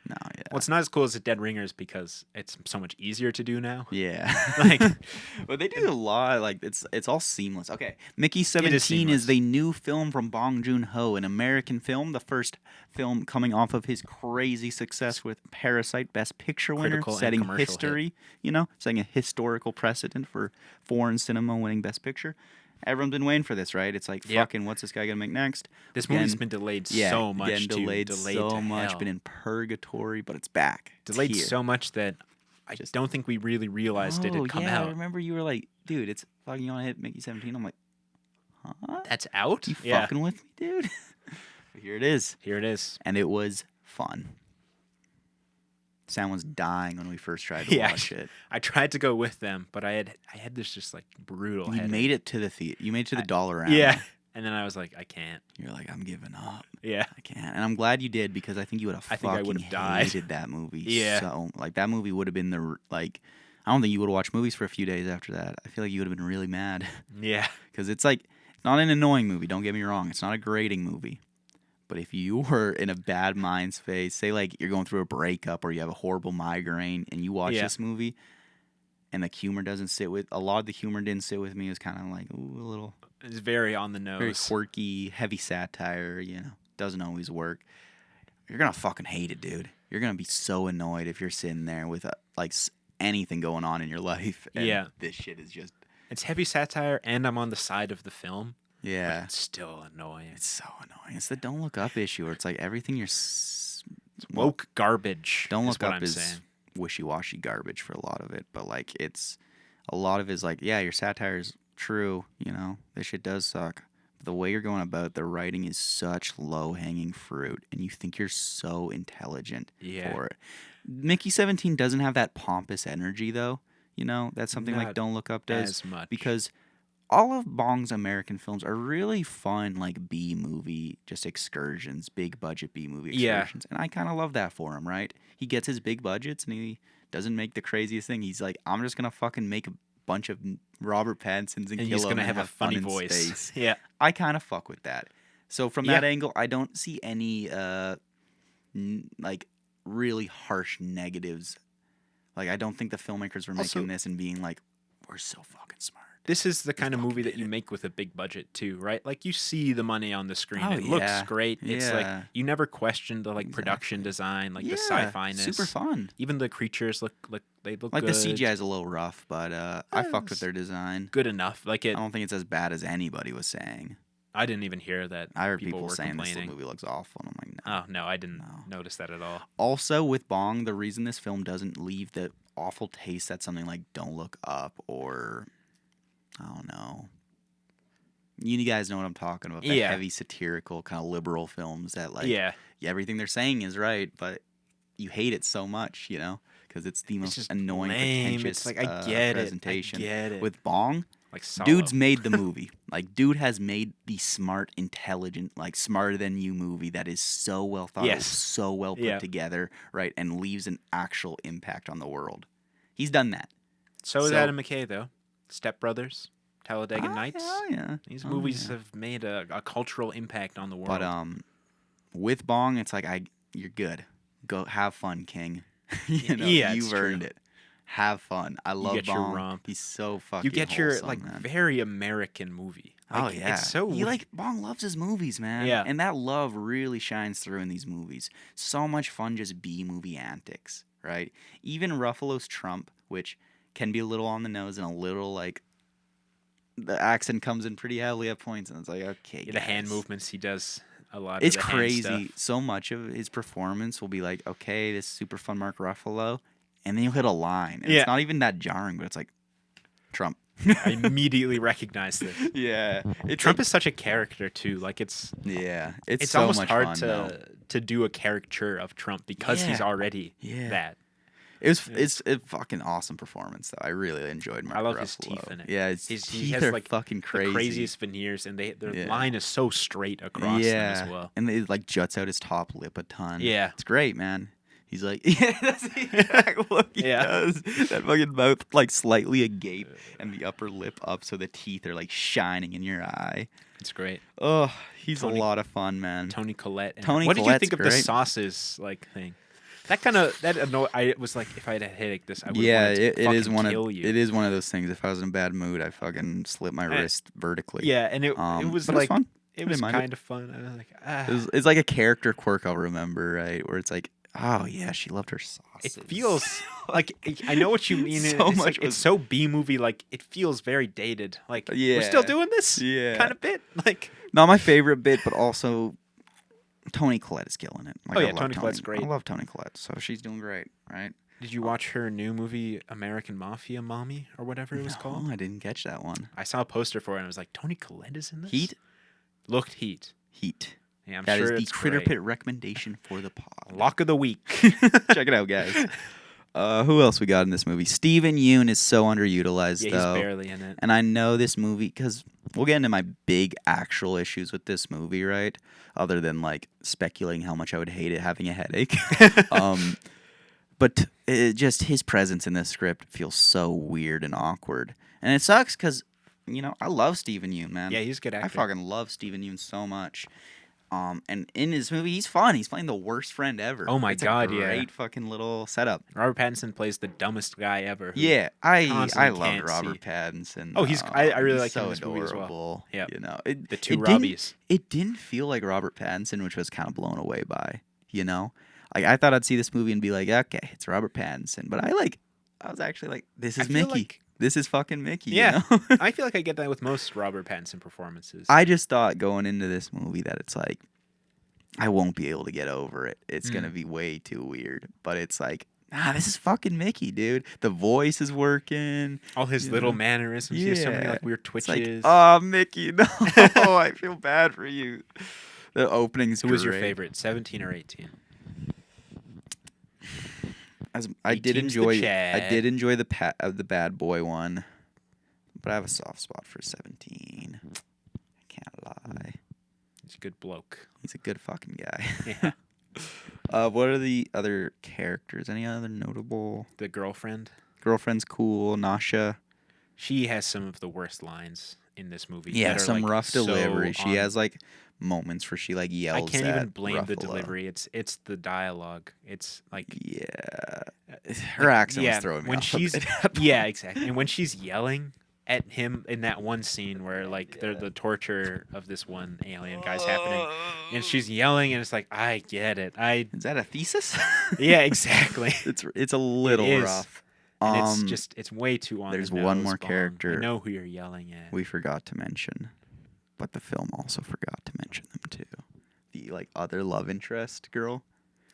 No, yeah. Well, it's not as cool as the Dead Ringers because it's so much easier to do now. Yeah. Like, but they do a lot. Like it's all seamless. Okay, Mickey It is 17 is seamless. the new film from Bong Joon-ho, an American film, the first film coming off of his crazy success with Parasite, Best Picture winner, Critical and setting commercial history. Setting a historical precedent for foreign cinema winning Best Picture. Everyone's been waiting for this, right? It's like, Yep. fucking, what's this guy gonna make next? This Again, movie's been delayed yeah, so much, again, too. delayed Delayed so to much, hell. been in purgatory, but it's back. It's Delayed here. so much that I Just- don't think we really realized it had come yeah, I out. remember you were like, dude, it's fucking, you want to hit Mickey 17? I'm like, huh? That's out? You Yeah. fucking with me, dude? But here it is. Here it is. And it was fun. Sam was dying when we first tried to Yeah, watch it. I tried to go with them, but I had this just like brutal You headache. made it to the theater. You made it to the dollar Yeah. And then I was like, I can't. You're like, I'm giving up. Yeah. I can't. And I'm glad you did because I think you would have I think I fucking would've died. hated that movie. Yeah. So, like, that movie would have been I don't think you would have watched movies for a few days after that. I feel like you would have been really mad. Yeah. Because it's like, it's not an annoying movie. Don't get me wrong. It's not a grating movie. But if you were in a bad mind space, say like you're going through a breakup or you have a horrible migraine and you watch Yeah. this movie and the humor doesn't sit with, a lot of the humor didn't sit with me. It was kind of like, ooh, a little, It's very on the nose. very quirky, heavy satire, doesn't always work. You're going to fucking hate it, dude. You're going to be so annoyed if you're sitting there with anything going on in your life. And Yeah. this shit is just, It's heavy satire, and I'm on the side of the film. yeah. But it's still annoying. It's so annoying. It's the Don't Look Up issue where it's like everything Woke garbage. Don't is Look what Up I'm is saying. wishy-washy garbage for a lot of it, but like it's a lot of it is like, yeah, your satire is true, this shit does suck. But the way you're going about the writing is such low-hanging fruit, and you think you're so intelligent Yeah. for it. Mickey 17 doesn't have that pompous energy though, that's something like Not Don't Look Up does as much. because all of Bong's American films are really fun, like B-movie, just excursions, big budget B-movie Yeah. excursions. And I kind of love that for him, right? He gets his big budgets and he doesn't make the craziest thing. He's like, I'm just going to fucking make a bunch of Robert Pattinsons and And kill he's them gonna and have a fun funny in voice. space. Yeah. I kind of fuck with that. So from Yeah. that angle, I don't see any like really harsh negatives. Like I don't think the filmmakers were making Also- this and being like, we're so fucking smart. This is the kind of fucking movie that did you it. make with a big budget too, right? Like you see the money on the screen. Oh, It looks yeah. great. It's like Yeah. you never question the production Exactly. design, like the Yeah, sci-fi-ness. super fun. Even the creatures look Like good. the CGI is a little rough, but I fucked with it's their design. good enough. Like I it. don't think it's as bad as anybody was saying. I didn't even hear that. I heard people were saying this complaining. movie looks awful, and I'm like, no. Oh no, I didn't No. notice that at all. Also, with Bong, the reason this film doesn't leave the awful taste that something like Don't Look Up or I don't know. You guys know what I'm talking about. The Yeah. heavy satirical kind of liberal films that Yeah, everything they're saying is right, but you hate it so much, because it's the it's most just annoying, lame. pretentious It's like I get presentation. it. I get it. With Bong, like Solo. dude's made the movie. Like, dude has made the smart, intelligent, like smarter than you movie that is so well thought, out, Yes. so well put Yeah. together, right, and leaves an actual impact on the world. He's done that. So is So- Adam McKay though. Step Brothers, Talladega Nights. Oh yeah. These Oh, movies yeah. have made a cultural impact on the world. But with Bong, it's like you're good. Go have fun, King. Yeah, you've it's earned true. it. Have fun. I love get your Bong. romp. He's so fucking. you get your wholesome, man. very American movie. Oh Like, yeah, it's so Bong loves his movies, man. Yeah. And that love really shines through in these movies. So much fun, just B movie antics, right? Even Ruffalo's Trump, which can be a little on the nose and a little like the accent comes in pretty heavily at points, and it's like okay, the hand guys. movements he does a lot. It's of the hand crazy. stuff. So much of his performance will be like, okay, this is super fun, Mark Ruffalo, and then you'll hit a line, and Yeah. it's not even that jarring, but it's like Trump. I immediately recognize this. Yeah, Trump is such a character too. Like it's it's so almost much hard fun, to though. to do a caricature of Trump because he's Yeah. already Yeah. that. It's a fucking awesome performance though. I really enjoyed Mark I love Ruffalo. his teeth in it. Yeah, his He teeth has are like fucking crazy. the craziest veneers, and their Yeah. line is so straight across them as well. and it like juts out his top lip a ton. Yeah. it's great, man. He's like, yeah, that's the exact look he Yeah. does. That fucking mouth like slightly agape and the upper lip up, so the teeth are like shining in your eye. It's great. Oh, he's Tony- a lot of fun, man. Tony Collette. Tony what did you Collette's think of the great. sauces thing? I was like, if I had a headache, I would Yeah, want to it is fucking one kill of you. it is one of those things. If I was in a bad mood, I fucking slip my wrist vertically. Yeah, and it was but like fun. it I was didn't mind it. kind of fun. I was like, It's like a character quirk I'll remember, right? Where it's like, oh yeah, she loved her it sauces. feels like I know what you mean. So It's much like it's so B movie. Like it feels very dated. Like we're still Yeah. doing this Yeah. kind of bit. Like Not my favorite bit, but also Toni Collette is killing it. Like, Oh, I yeah, love Toni Collette's great. I love Toni Collette, so she's doing great, right? did you watch her new movie American Mafia Mommy or whatever it was No, called? I didn't catch that one. I saw a poster for it and I was like, Toni Collette is in this. Heat? Looked Heat. Heat. Yeah, I'm That sure is the it's Critterpit great. recommendation for the pod. Lock of the week. Check it out, guys. Who else we got in this movie? Stephen Yeun is so underutilized, Yeah, though. he's barely in it. And I know this movie, because we'll get into my big actual issues with this movie, right? Other than, like, speculating how much I would hate it having a headache. But just his presence in this script feels so weird and awkward. And it sucks because, I love Stephen Yeun, man. Yeah, he's a good actor. I fucking love Stephen Yeun so much. And in his movie, he's fun. He's playing the worst friend ever. Oh my God, a yeah. great fucking little setup. Robert Pattinson plays the dumbest guy ever. who Yeah, I constantly loved can't Robert see. Pattinson. Oh, I really he's like him so in this movie as well. adorable. Yep. The two Robbies. It didn't feel like Robert Pattinson, which I was kind of blown away by. Like I thought I'd see this movie and be like, okay, it's Robert Pattinson, but I was actually like, this is I feel Mickey. like- This is fucking Mickey. Yeah. You know? I feel like I get that with most Robert Pattinson performances. I just thought going into this movie that it's like, I won't be able to get over it. It's gonna be way too weird. But it's like, this is fucking Mickey, dude. The voice is working. All his little mannerisms. He has so many Yeah. like weird It's twitches. like, oh, Mickey, no, I feel bad for you. The opening's Who was your great. favorite, 17 or 18? I did 18's the enjoy. I Chad. did enjoy the bad boy one, but I have a soft spot for 17. I can't lie. He's a good bloke. He's a good fucking guy. Yeah. What are the other characters? Any other notable? The girlfriend. Girlfriend's cool. Nasha. She has some of the worst lines in this movie. Yeah, that are, some like, rough so delivery. She on- has like moments where she like I yells. can't even at blame the Ruffalo. delivery. It's the dialogue. It's like Yeah, her accent was throwing me when off. she's a bit. yeah, exactly. And when she's yelling at him in that one scene where like the torture of this one alien guy's happening, and she's yelling, and it's like, I get it. Is that a thesis? Yeah, exactly. It's a little is. rough. And it's way too on. there's the one nose, more Bong. character I know who you're yelling at. we forgot to mention, but the film also forgot to mention them too. The like other love interest girl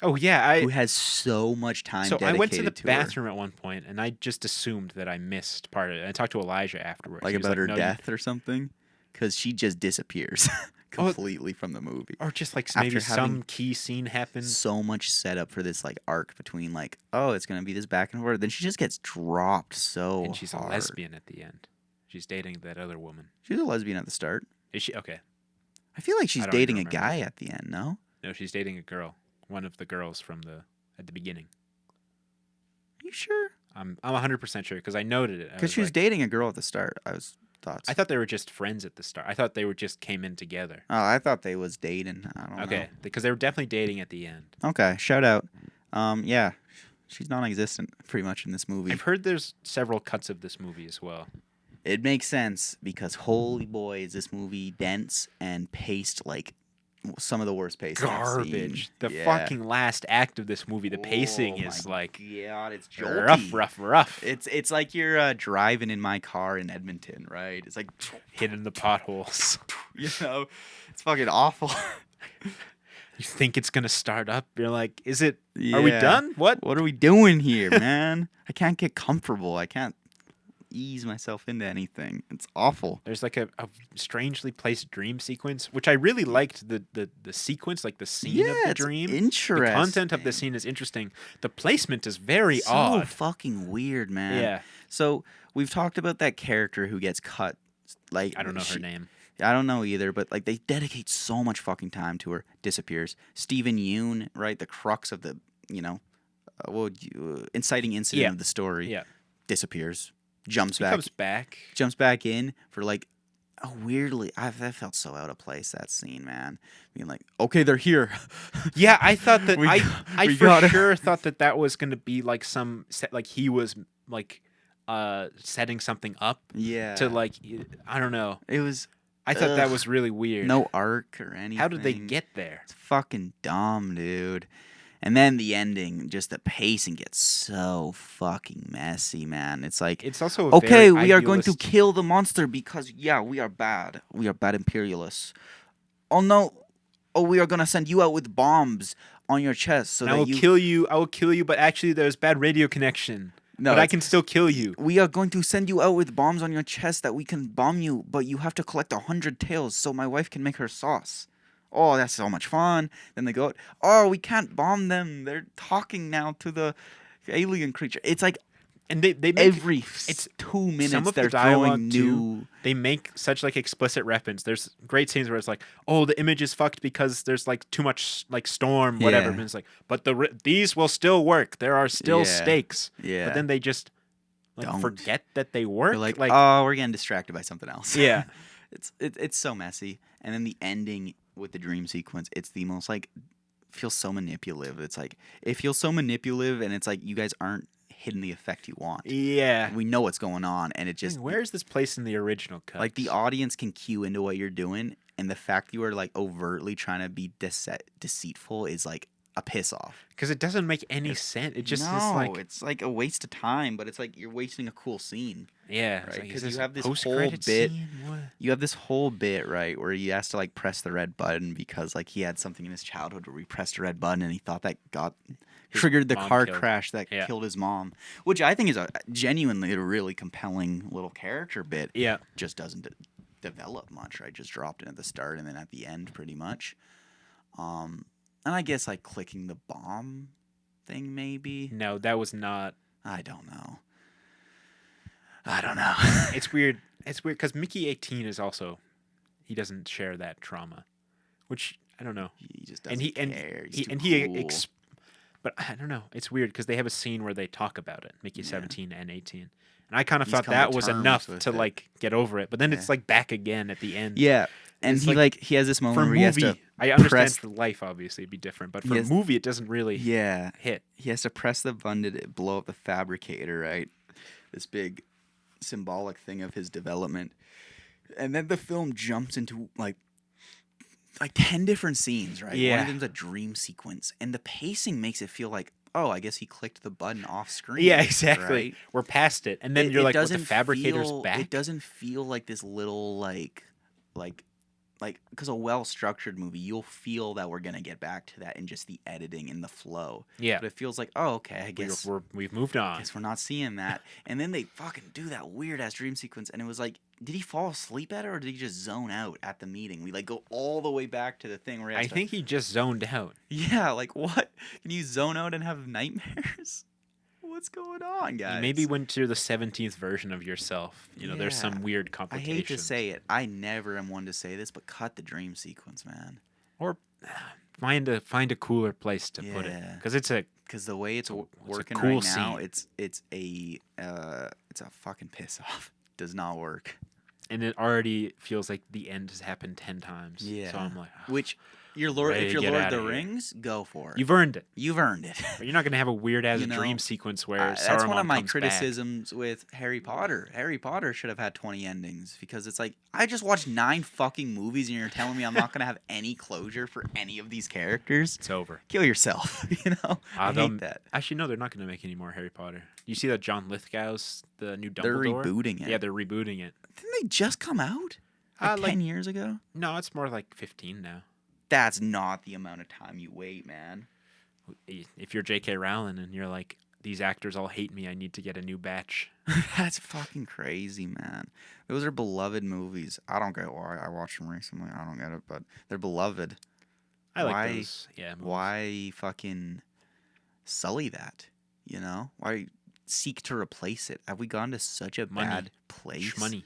Oh yeah, who has so much time. So I went to the dedicated her. bathroom at one point, and I just assumed that I missed part of it. I talked to Elijah afterwards. like He was about her "No, you-" death or something, because she just disappears completely from the movie. or just like After maybe some having key scene happens. So much setup for this like arc between like, oh, it's gonna be this back and forth. Then she just gets dropped so And she's hard. a lesbian at the end. She's dating that other woman. She's a lesbian at the start. Is she? Okay. I feel like she's I don't even dating a remember. guy at the end. No, No, she's dating a girl. One of the girls at the beginning. are you sure? I'm 100% sure because I noted it. Because she was dating a girl at the start. I I thought they were just friends at the start. I thought they were just came in together. Oh, I thought they was dating. I don't know. Okay, because they were definitely dating at the end. Okay, shout out. Yeah, she's non-existent pretty much in this movie. I've heard there's several cuts of this movie as well. It makes sense because holy boy is this movie dense and paced like some of the worst pacing I've Garbage. seen. The Yeah. fucking last act of this movie, the pacing Oh is my like God, it's rough, jolty. rough. It's like you're driving in my car in Edmonton, right? It's like Hitting the potholes. it's fucking awful. You think it's gonna start up? You're like, is it? Are we Yeah. done? What? What are we doing here, man? I can't get comfortable. I can't ease myself into anything. It's awful. There's like a strangely placed dream sequence, which I really liked the sequence, like the scene of the it's dream. interesting. The content of the scene is interesting. The placement is very so odd. fucking weird, man. Yeah, So we've talked about that character who gets cut. Like I don't know her name. I don't know either, but like they dedicate so much fucking time to her. Disappears. Stephen Yeun, right? The crux of the inciting incident Yeah. of the story. Yeah, Disappears. Jumps he back. comes back. Jumps back in for like weirdly, I felt so out of place that scene, man. Being like, okay, they're here. Yeah, I thought that we I we for got it. sure thought that that was going to be like some set, like he was like setting something up to Yeah, like I don't know. it was. I thought that Ugh, was really weird. no arc or How did they anything. get there? It's fucking dumb, dude. And then the ending, just the pacing gets so fucking messy, man. It's like, It's also a okay, very we are going to idealist. kill the monster because, yeah, we are bad. We are bad imperialists. Oh no. Oh, we are going to send you out with bombs on your chest so And I that will you. kill you. I will kill you, but actually there's bad radio connection. No, But I it's, can still kill you. we are going to send you out with bombs on your chest that we can bomb you, but you have to collect 100 tails so my wife can make her sauce. Oh, that's so much fun. Then they go, oh, we can't bomb them. They're talking now to the alien creature. It's like And they make every it's 2 minutes some of the they're dialogue throwing too. new. They make such like explicit reference. There's great scenes where it's like, oh, the image is fucked because there's like too much like storm, whatever. Yeah. And it's like, but these will still work. There are still Yeah. stakes. Yeah. But then they just like Don't. forget that they work. They're like, oh, we're getting distracted by something else. Yeah. It's so messy. And then the ending with the dream sequence, it's the most like feels so manipulative. It's like it feels so manipulative, and it's like you guys aren't hitting the effect you want. Yeah. We know what's going on, and it just Just where is this place in the original cut? like the audience can cue into what you're doing, and the fact you are like overtly trying to be deceitful is like a piss off. because it doesn't make any sense. It just no, is like it's like a waste of time, but it's like you're wasting a cool scene. yeah, Right, like, 'cause is you a have this whole post-credit bit- scene? What? You have this whole bit, right, where he has to like press the red button because like he had something in his childhood where he pressed a red button and he thought that His triggered the mom car killed. crash that Yeah. killed his mom, which I think is a genuinely a really compelling little character bit. Yeah. Just doesn't develop much, right? Just dropped in at the start and then at the end, pretty much. And I guess like clicking the bomb thing, maybe. No, that was not. I don't know. I don't know. It's weird. It's weird because Mickey 18 is also he doesn't share that trauma, which I don't know. He just doesn't And care. he He's and too he cool. but I don't know. It's weird because they have a scene where they talk about it, Mickey Yeah. 17 and 18, and I kind of He's thought come to that was terms enough with to it. like get over it. But then Yeah. it's like back again at the end. Yeah, and It's he like- he has this For moment where he has movie, to I understand press- for life, obviously, it'd be different, but He for has- movie, it doesn't really yeah hit. he has to press the button to blow up the fabricator, right? This big symbolic thing of his development, and then the film jumps into like 10 different scenes, right? One Yeah. of them's a dream sequence, and the pacing makes it feel like, oh, I guess he clicked the button off screen. Yeah, exactly. right? We're past it, and then It- you're it like, "What, the doesn't fabricator's feel- back?" It doesn't feel like this little like because a well-structured movie, you'll feel that we're gonna get back to that in just the editing and the flow. Yeah, But it feels like, oh, okay, I guess we've moved on. guess we're not seeing that. And then they fucking do that weird ass dream sequence, and it was like, did he fall asleep at it, or did he just zone out at the meeting? We like go all the way back to the thing where he has I to- think he just zoned out. yeah, like what? Can you zone out and have nightmares? What's going on, guys? You maybe went to the 17th version of yourself. You know, there's Yeah. some weird I complications. hate to say it. I never am one to say this, but cut the dream sequence, man. or find a cooler place to put it, Yeah. because it's a Because the way it's a working cool right now, scene. it's a fucking piss off. Does not work. and it already feels like the end has happened 10 times. Yeah. So I'm like, "Ugh, Which if Ready you're to get Lord of outta the here. Rings, go for it. you've earned it. You've earned it. But you're not gonna have a weird ass You know, dream sequence where That's one Saruman of my comes back. criticisms with Harry Potter. Harry Potter should have had 20 endings because it's like I just watched 9 fucking movies and you're telling me I'm not gonna have any closure for any of these characters. It's over. Kill yourself, you know. I they'll- hate that. Actually, no, they're not gonna make any more Harry Potter. You see that John Lithgow's the new They're Dumbledore? rebooting it. Yeah, they're rebooting it. Didn't they just come out? Like Like 10 years ago? no, it's more like 15 now. That's not the amount of time you wait, man. If you're J.K. Rowling and you're like, these actors all hate me, I need to get a new batch. That's fucking crazy, man. Those are beloved movies. I don't get why I watched them recently. I don't get it, but they're beloved. I like Why- those. Yeah. movies. Why fucking sully that? You know? Why seek to replace it? Have we gone to such a Money. bad place Money.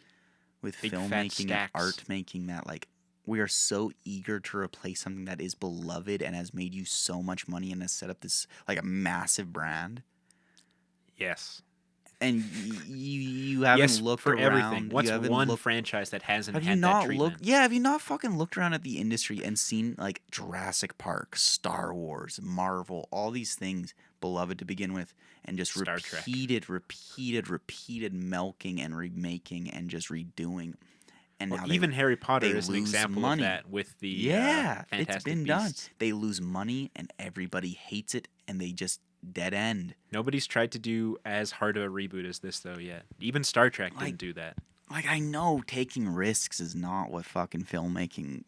with Big fat filmmaking and stacks. art making that like we are so eager to replace something that is beloved and has made you so much money and has set up this like a massive brand? Yes. and you haven't Yes, looked for around. everything. What's you haven't one looked, franchise that hasn't have you had that not treatment? looked? Yeah, have you not fucking looked around at the industry and seen like Jurassic Park, Star Wars, Marvel, all these things beloved to begin with, and just Star Trek. repeated milking and remaking and just redoing. And Well, now even Harry Potter they is an lose example money. of that with the Yeah, it's Fantastic been Beasts. done. They lose money and everybody hates it and they just dead end. Nobody's tried to do as hard of a reboot as this though yet. Even Star Trek Like- didn't do that. Like, I know taking risks is not what fucking filmmaking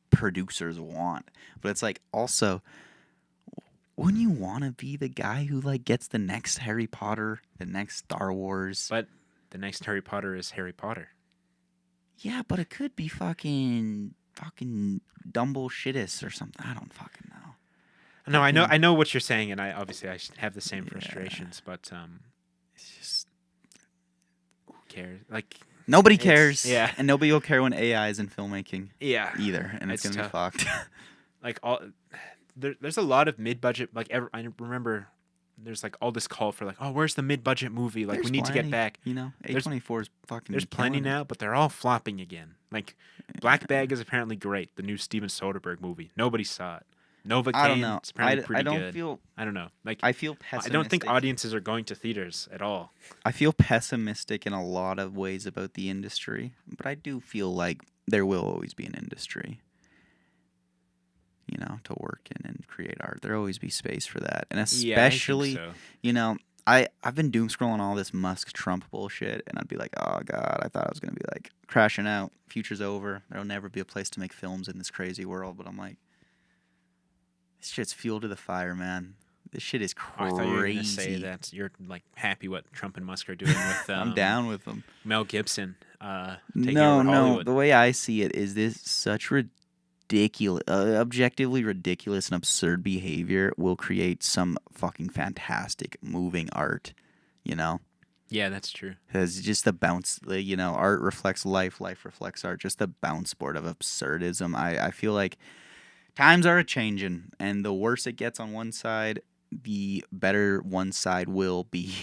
producers want, but it's like, also, wouldn't you want to be the guy who like gets the next Harry Potter, the next Star Wars? But the next Harry Potter is Harry Potter. Yeah, but it could be fucking Dumble Shittis or something. I don't fucking know. No, I Fucking- know what you're saying, and I obviously have the same Yeah. frustrations, but It's just who cares? Like, nobody It's- cares. yeah. And nobody will care when AI is in filmmaking yeah, either, and it's It's gonna be fucked. like all there's a lot of mid-budget. Like, I remember there's like all this call for like, oh, where's the mid-budget movie? Like, There's we need to plenty, get back. You know, There's- A24 is fucking. There's plenty killing it. now, but they're all flopping again. Like, Black Bag is apparently great. The new Steven Soderbergh movie. Nobody saw it. Novocaine, I don't know. it's apparently pretty I don't good. feel. I don't know. Like, I feel pessimistic. I don't think audiences are going to theaters at all. I feel pessimistic in a lot of ways about the industry, but I do feel like there will always be an industry. You know, to work in and create art. There'll always be space for that, and especially, yeah, I think so. you know, I've been doom scrolling all this Musk Trump bullshit, and I'd be like, oh god, I thought I was gonna be like crashing out. Future's over. There'll never be a place to make films in this crazy world. But I'm like, this shit's fuel to the fire, man. This shit is Oh, crazy. I thought you were going to say that you're like happy what Trump and Musk are doing with I'm down with them. Mel Gibson taking No, over no. Hollywood. The way I see it is this such ridiculous, objectively ridiculous and absurd behavior will create some fucking fantastic moving art. You know, Yeah, that's true. because just the bounce, you know, art reflects life, life reflects art. Just the bounce board of absurdism. I feel like times are a changing, and the worse it gets on one side, the better one side will be.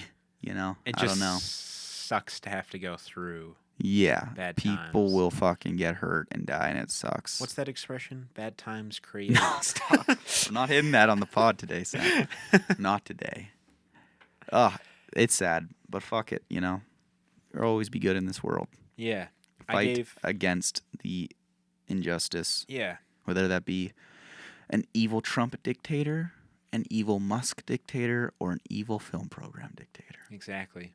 You know, It I just don't know. sucks to have to go through. Yeah, bad people times. will fucking get hurt and die, and it sucks. What's that expression? Bad times create. No, stop. I'm not hitting that on the pod today, Sam. Not today. Ugh, it's sad, but fuck it, you know. There'll always be good in this world. Yeah, I Fight gave. against the injustice, Yeah, whether that be an evil Trump dictator, an evil Musk dictator, or an evil film program dictator. exactly.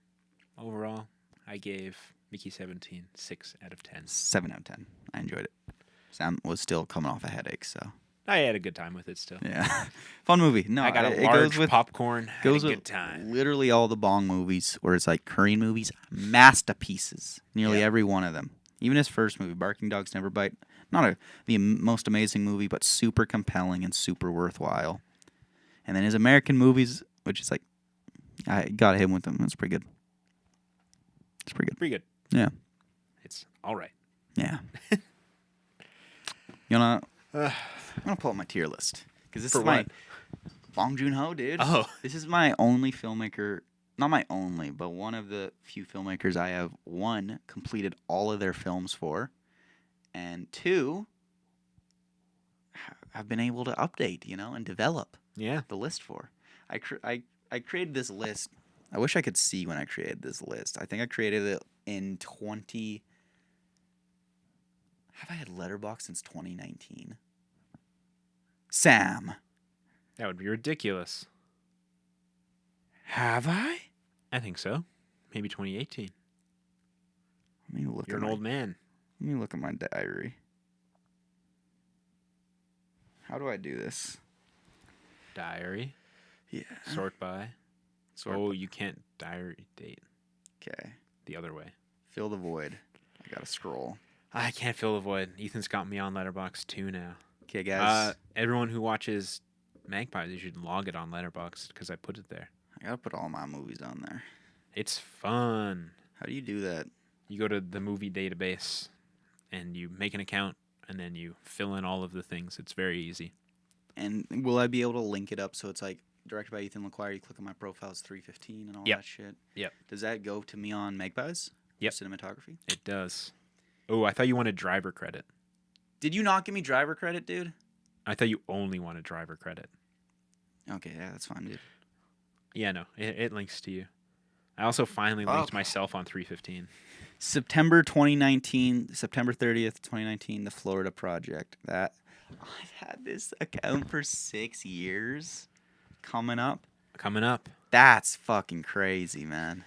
Overall, I gave Mickey 17 6 out of 10. 7 out of 10. I enjoyed it. Sam was still coming off a headache, so I had a good time with it still. yeah. Fun movie. No, I got a it large goes with popcorn. Had a goes good with time. literally all the Bong movies, where it's like Korean movies, masterpieces. Nearly Yeah. every one of them. Even his first movie, Barking Dogs Never Bite, not the most amazing movie, but super compelling and super worthwhile. And then his American movies, which is like, I got hit with them. That's pretty good. It's pretty good. Pretty good. Yeah. It's all right. Yeah. You know, I'm gonna pull up my tier list because this For is my what? Bong Joon-ho, dude. Oh. This is my only filmmaker, not my only, but one of the few filmmakers I have, one, completed all of their films for, and two, have been able to update, you know, and develop Yeah. the list for. I created this list. I wish I could see when I created this list. I think I created it in 20. Have I had Letterboxd since 2019? Sam, That would be ridiculous. have I? I think so. Maybe 2018. Let me look You're at an my, old man. Let me look at my diary. How do I do this? Diary. Yeah. Sort by. Sort Oh, you can't diary date. Okay. The other way. Fill the void. I gotta scroll. I can't fill the void. Ethan's got me on Letterboxd too now. Okay, guys. Everyone who watches Magpies, you should log it on Letterboxd because I put it there. I gotta put all my movies on there. It's fun. How do you do that? You go to the movie database and you make an account and then you fill in all of the things. It's very easy. And will I be able to link it up so it's like directed by Ethan LaQuire. You click on my profile, it's 315 and all Yep. that shit. Yep. Does that go to me on Magpies? Yep. Cinematography? It does. Oh, I thought you wanted driver credit. Did you not give me driver credit, dude? I thought you only wanted driver credit. Okay, yeah, that's fine, dude. Yeah, no, it links to you. I also finally linked Okay. myself on 315. September 2019, September 30th, 2019, the Florida Project. That I've had this account for 6 years. Coming up. Coming up, That's fucking crazy, man.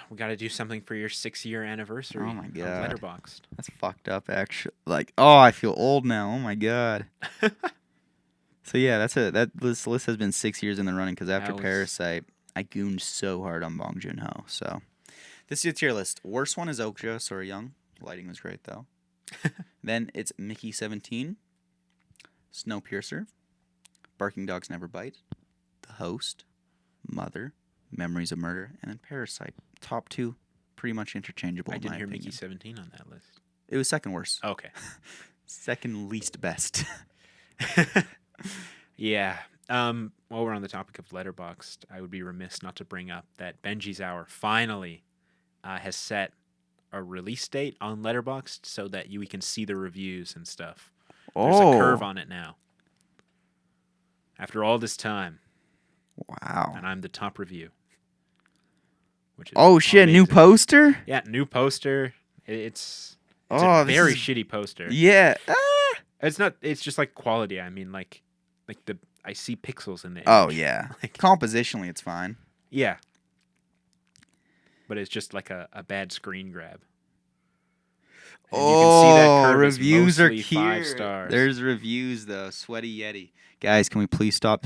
we got to do something for your 6-year anniversary. Oh my of God. Letterboxd. That's fucked up, actually. Like, oh, I feel old now. Oh my God. So yeah, this list has been 6 years in the running because after That was- Parasite, I gooned so hard on Bong Joon-ho. So this is your tier list. Worst one is Okja, Sorry Young. Lighting was great though. Then it's Mickey 17, Snowpiercer, Barking Dogs Never Bite, The Host, Mother, Memories of Murder, and then Parasite. Top two, pretty much interchangeable. I in didn't my hear opinion. Mickey 17 on that list. It was second worst. Okay. Second least best. Yeah. While we're on the topic of Letterboxd, I would be remiss not to bring up that Benji's Hour finally has set a release date on Letterboxd so that we can see the reviews and stuff. There's a curve on it now. After all this time, Wow. and I'm the top review. Which is Oh shit! New amazing. poster. Yeah, new poster. It's Oh, a this very is- shitty poster. Yeah. It's not. It's just like quality. I mean, like the I see pixels in the image. Oh yeah. Like, Compositionally, it's fine. yeah. But it's just like a bad screen grab. And you can see that curve is reviews are mostly cute. 5 stars. There's reviews though. Sweaty Yeti. Guys, can we please stop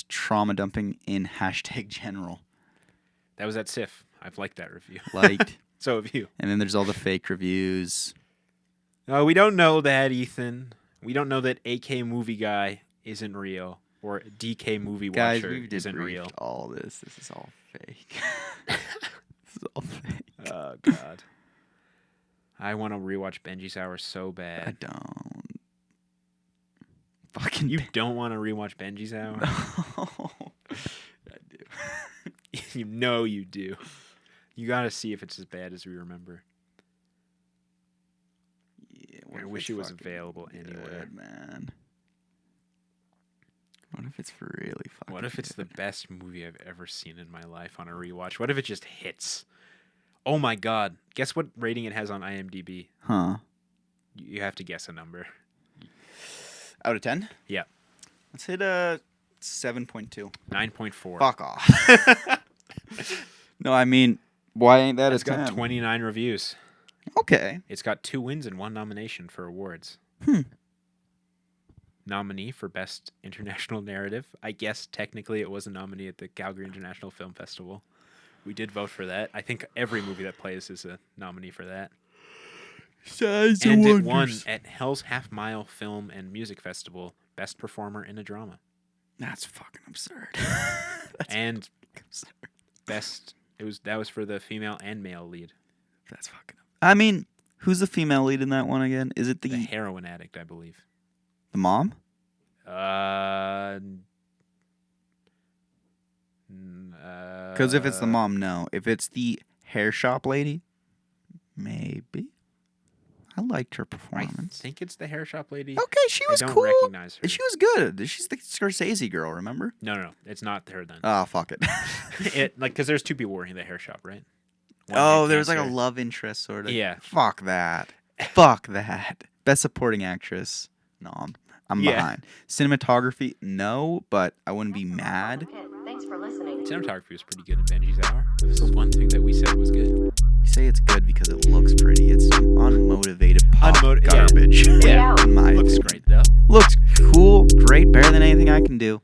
trauma dumping in #general? That was at SIF. I've liked that review. Liked. So have you. And then there's all the fake reviews. No, we don't know that, Ethan. We don't know that AK Movie Guy isn't real or DK Movie Guys, Watcher we've isn't debriefed real. all this. This is all fake. This is all fake. Oh God. I want to rewatch Benji's Hour so I bad. don't. Fucking. You don't want to rewatch Benji's Hour? No. I do. You know you do. You got to see if it's as bad as we remember. Yeah, I what if wish it's it was fucking available anywhere. good, man. What if it's really fucking What if it's the good? best movie I've ever seen in my life on a rewatch? What if it just hits? Oh my God. Guess what rating it has on IMDb? Huh? You have to guess a number. Out of 10? Yeah. Let's hit 7.2. 9.4. Fuck off. No, I mean, why ain't that It's a got 10? 29 reviews. Okay. It's got 2 wins and 1 nomination for awards. Hmm. Nominee for Best International Narrative. I guess technically it was a nominee at the Calgary International Film Festival. We did vote for that. I think every movie that plays is a nominee for that. Size And it won at Hell's Half Mile Film and Music Festival Best Performer in a Drama. That's fucking absurd. And absurd. best that was for the female and male lead. That's fucking. I mean, who's the female lead in that one again? Is it The the heroin addict, I believe. mom? Because if it's the mom, no. If it's the hair shop lady, maybe. I liked her I performance. think it's the hair shop lady. Okay, she was I don't cool. recognize her. She was good. She's the Scorsese girl, remember? No, it's not her then. Oh, fuck it. Because there's 2 people working the hair shop, right? One Oh, had there was like a cancer. love interest sort of. Yeah. Fuck that. Fuck that. Best supporting actress. No, I'm Yeah. behind. Cinematography, no, but I wouldn't be mad. Thanks for listening. Cinematography was pretty good in Benji's Hour. This is one thing that we said was good. We say it's good because it looks pretty. It's unmotivated pop Yeah. garbage. Yeah. In my Looks opinion. great though. Looks cool, great, better than anything I can do.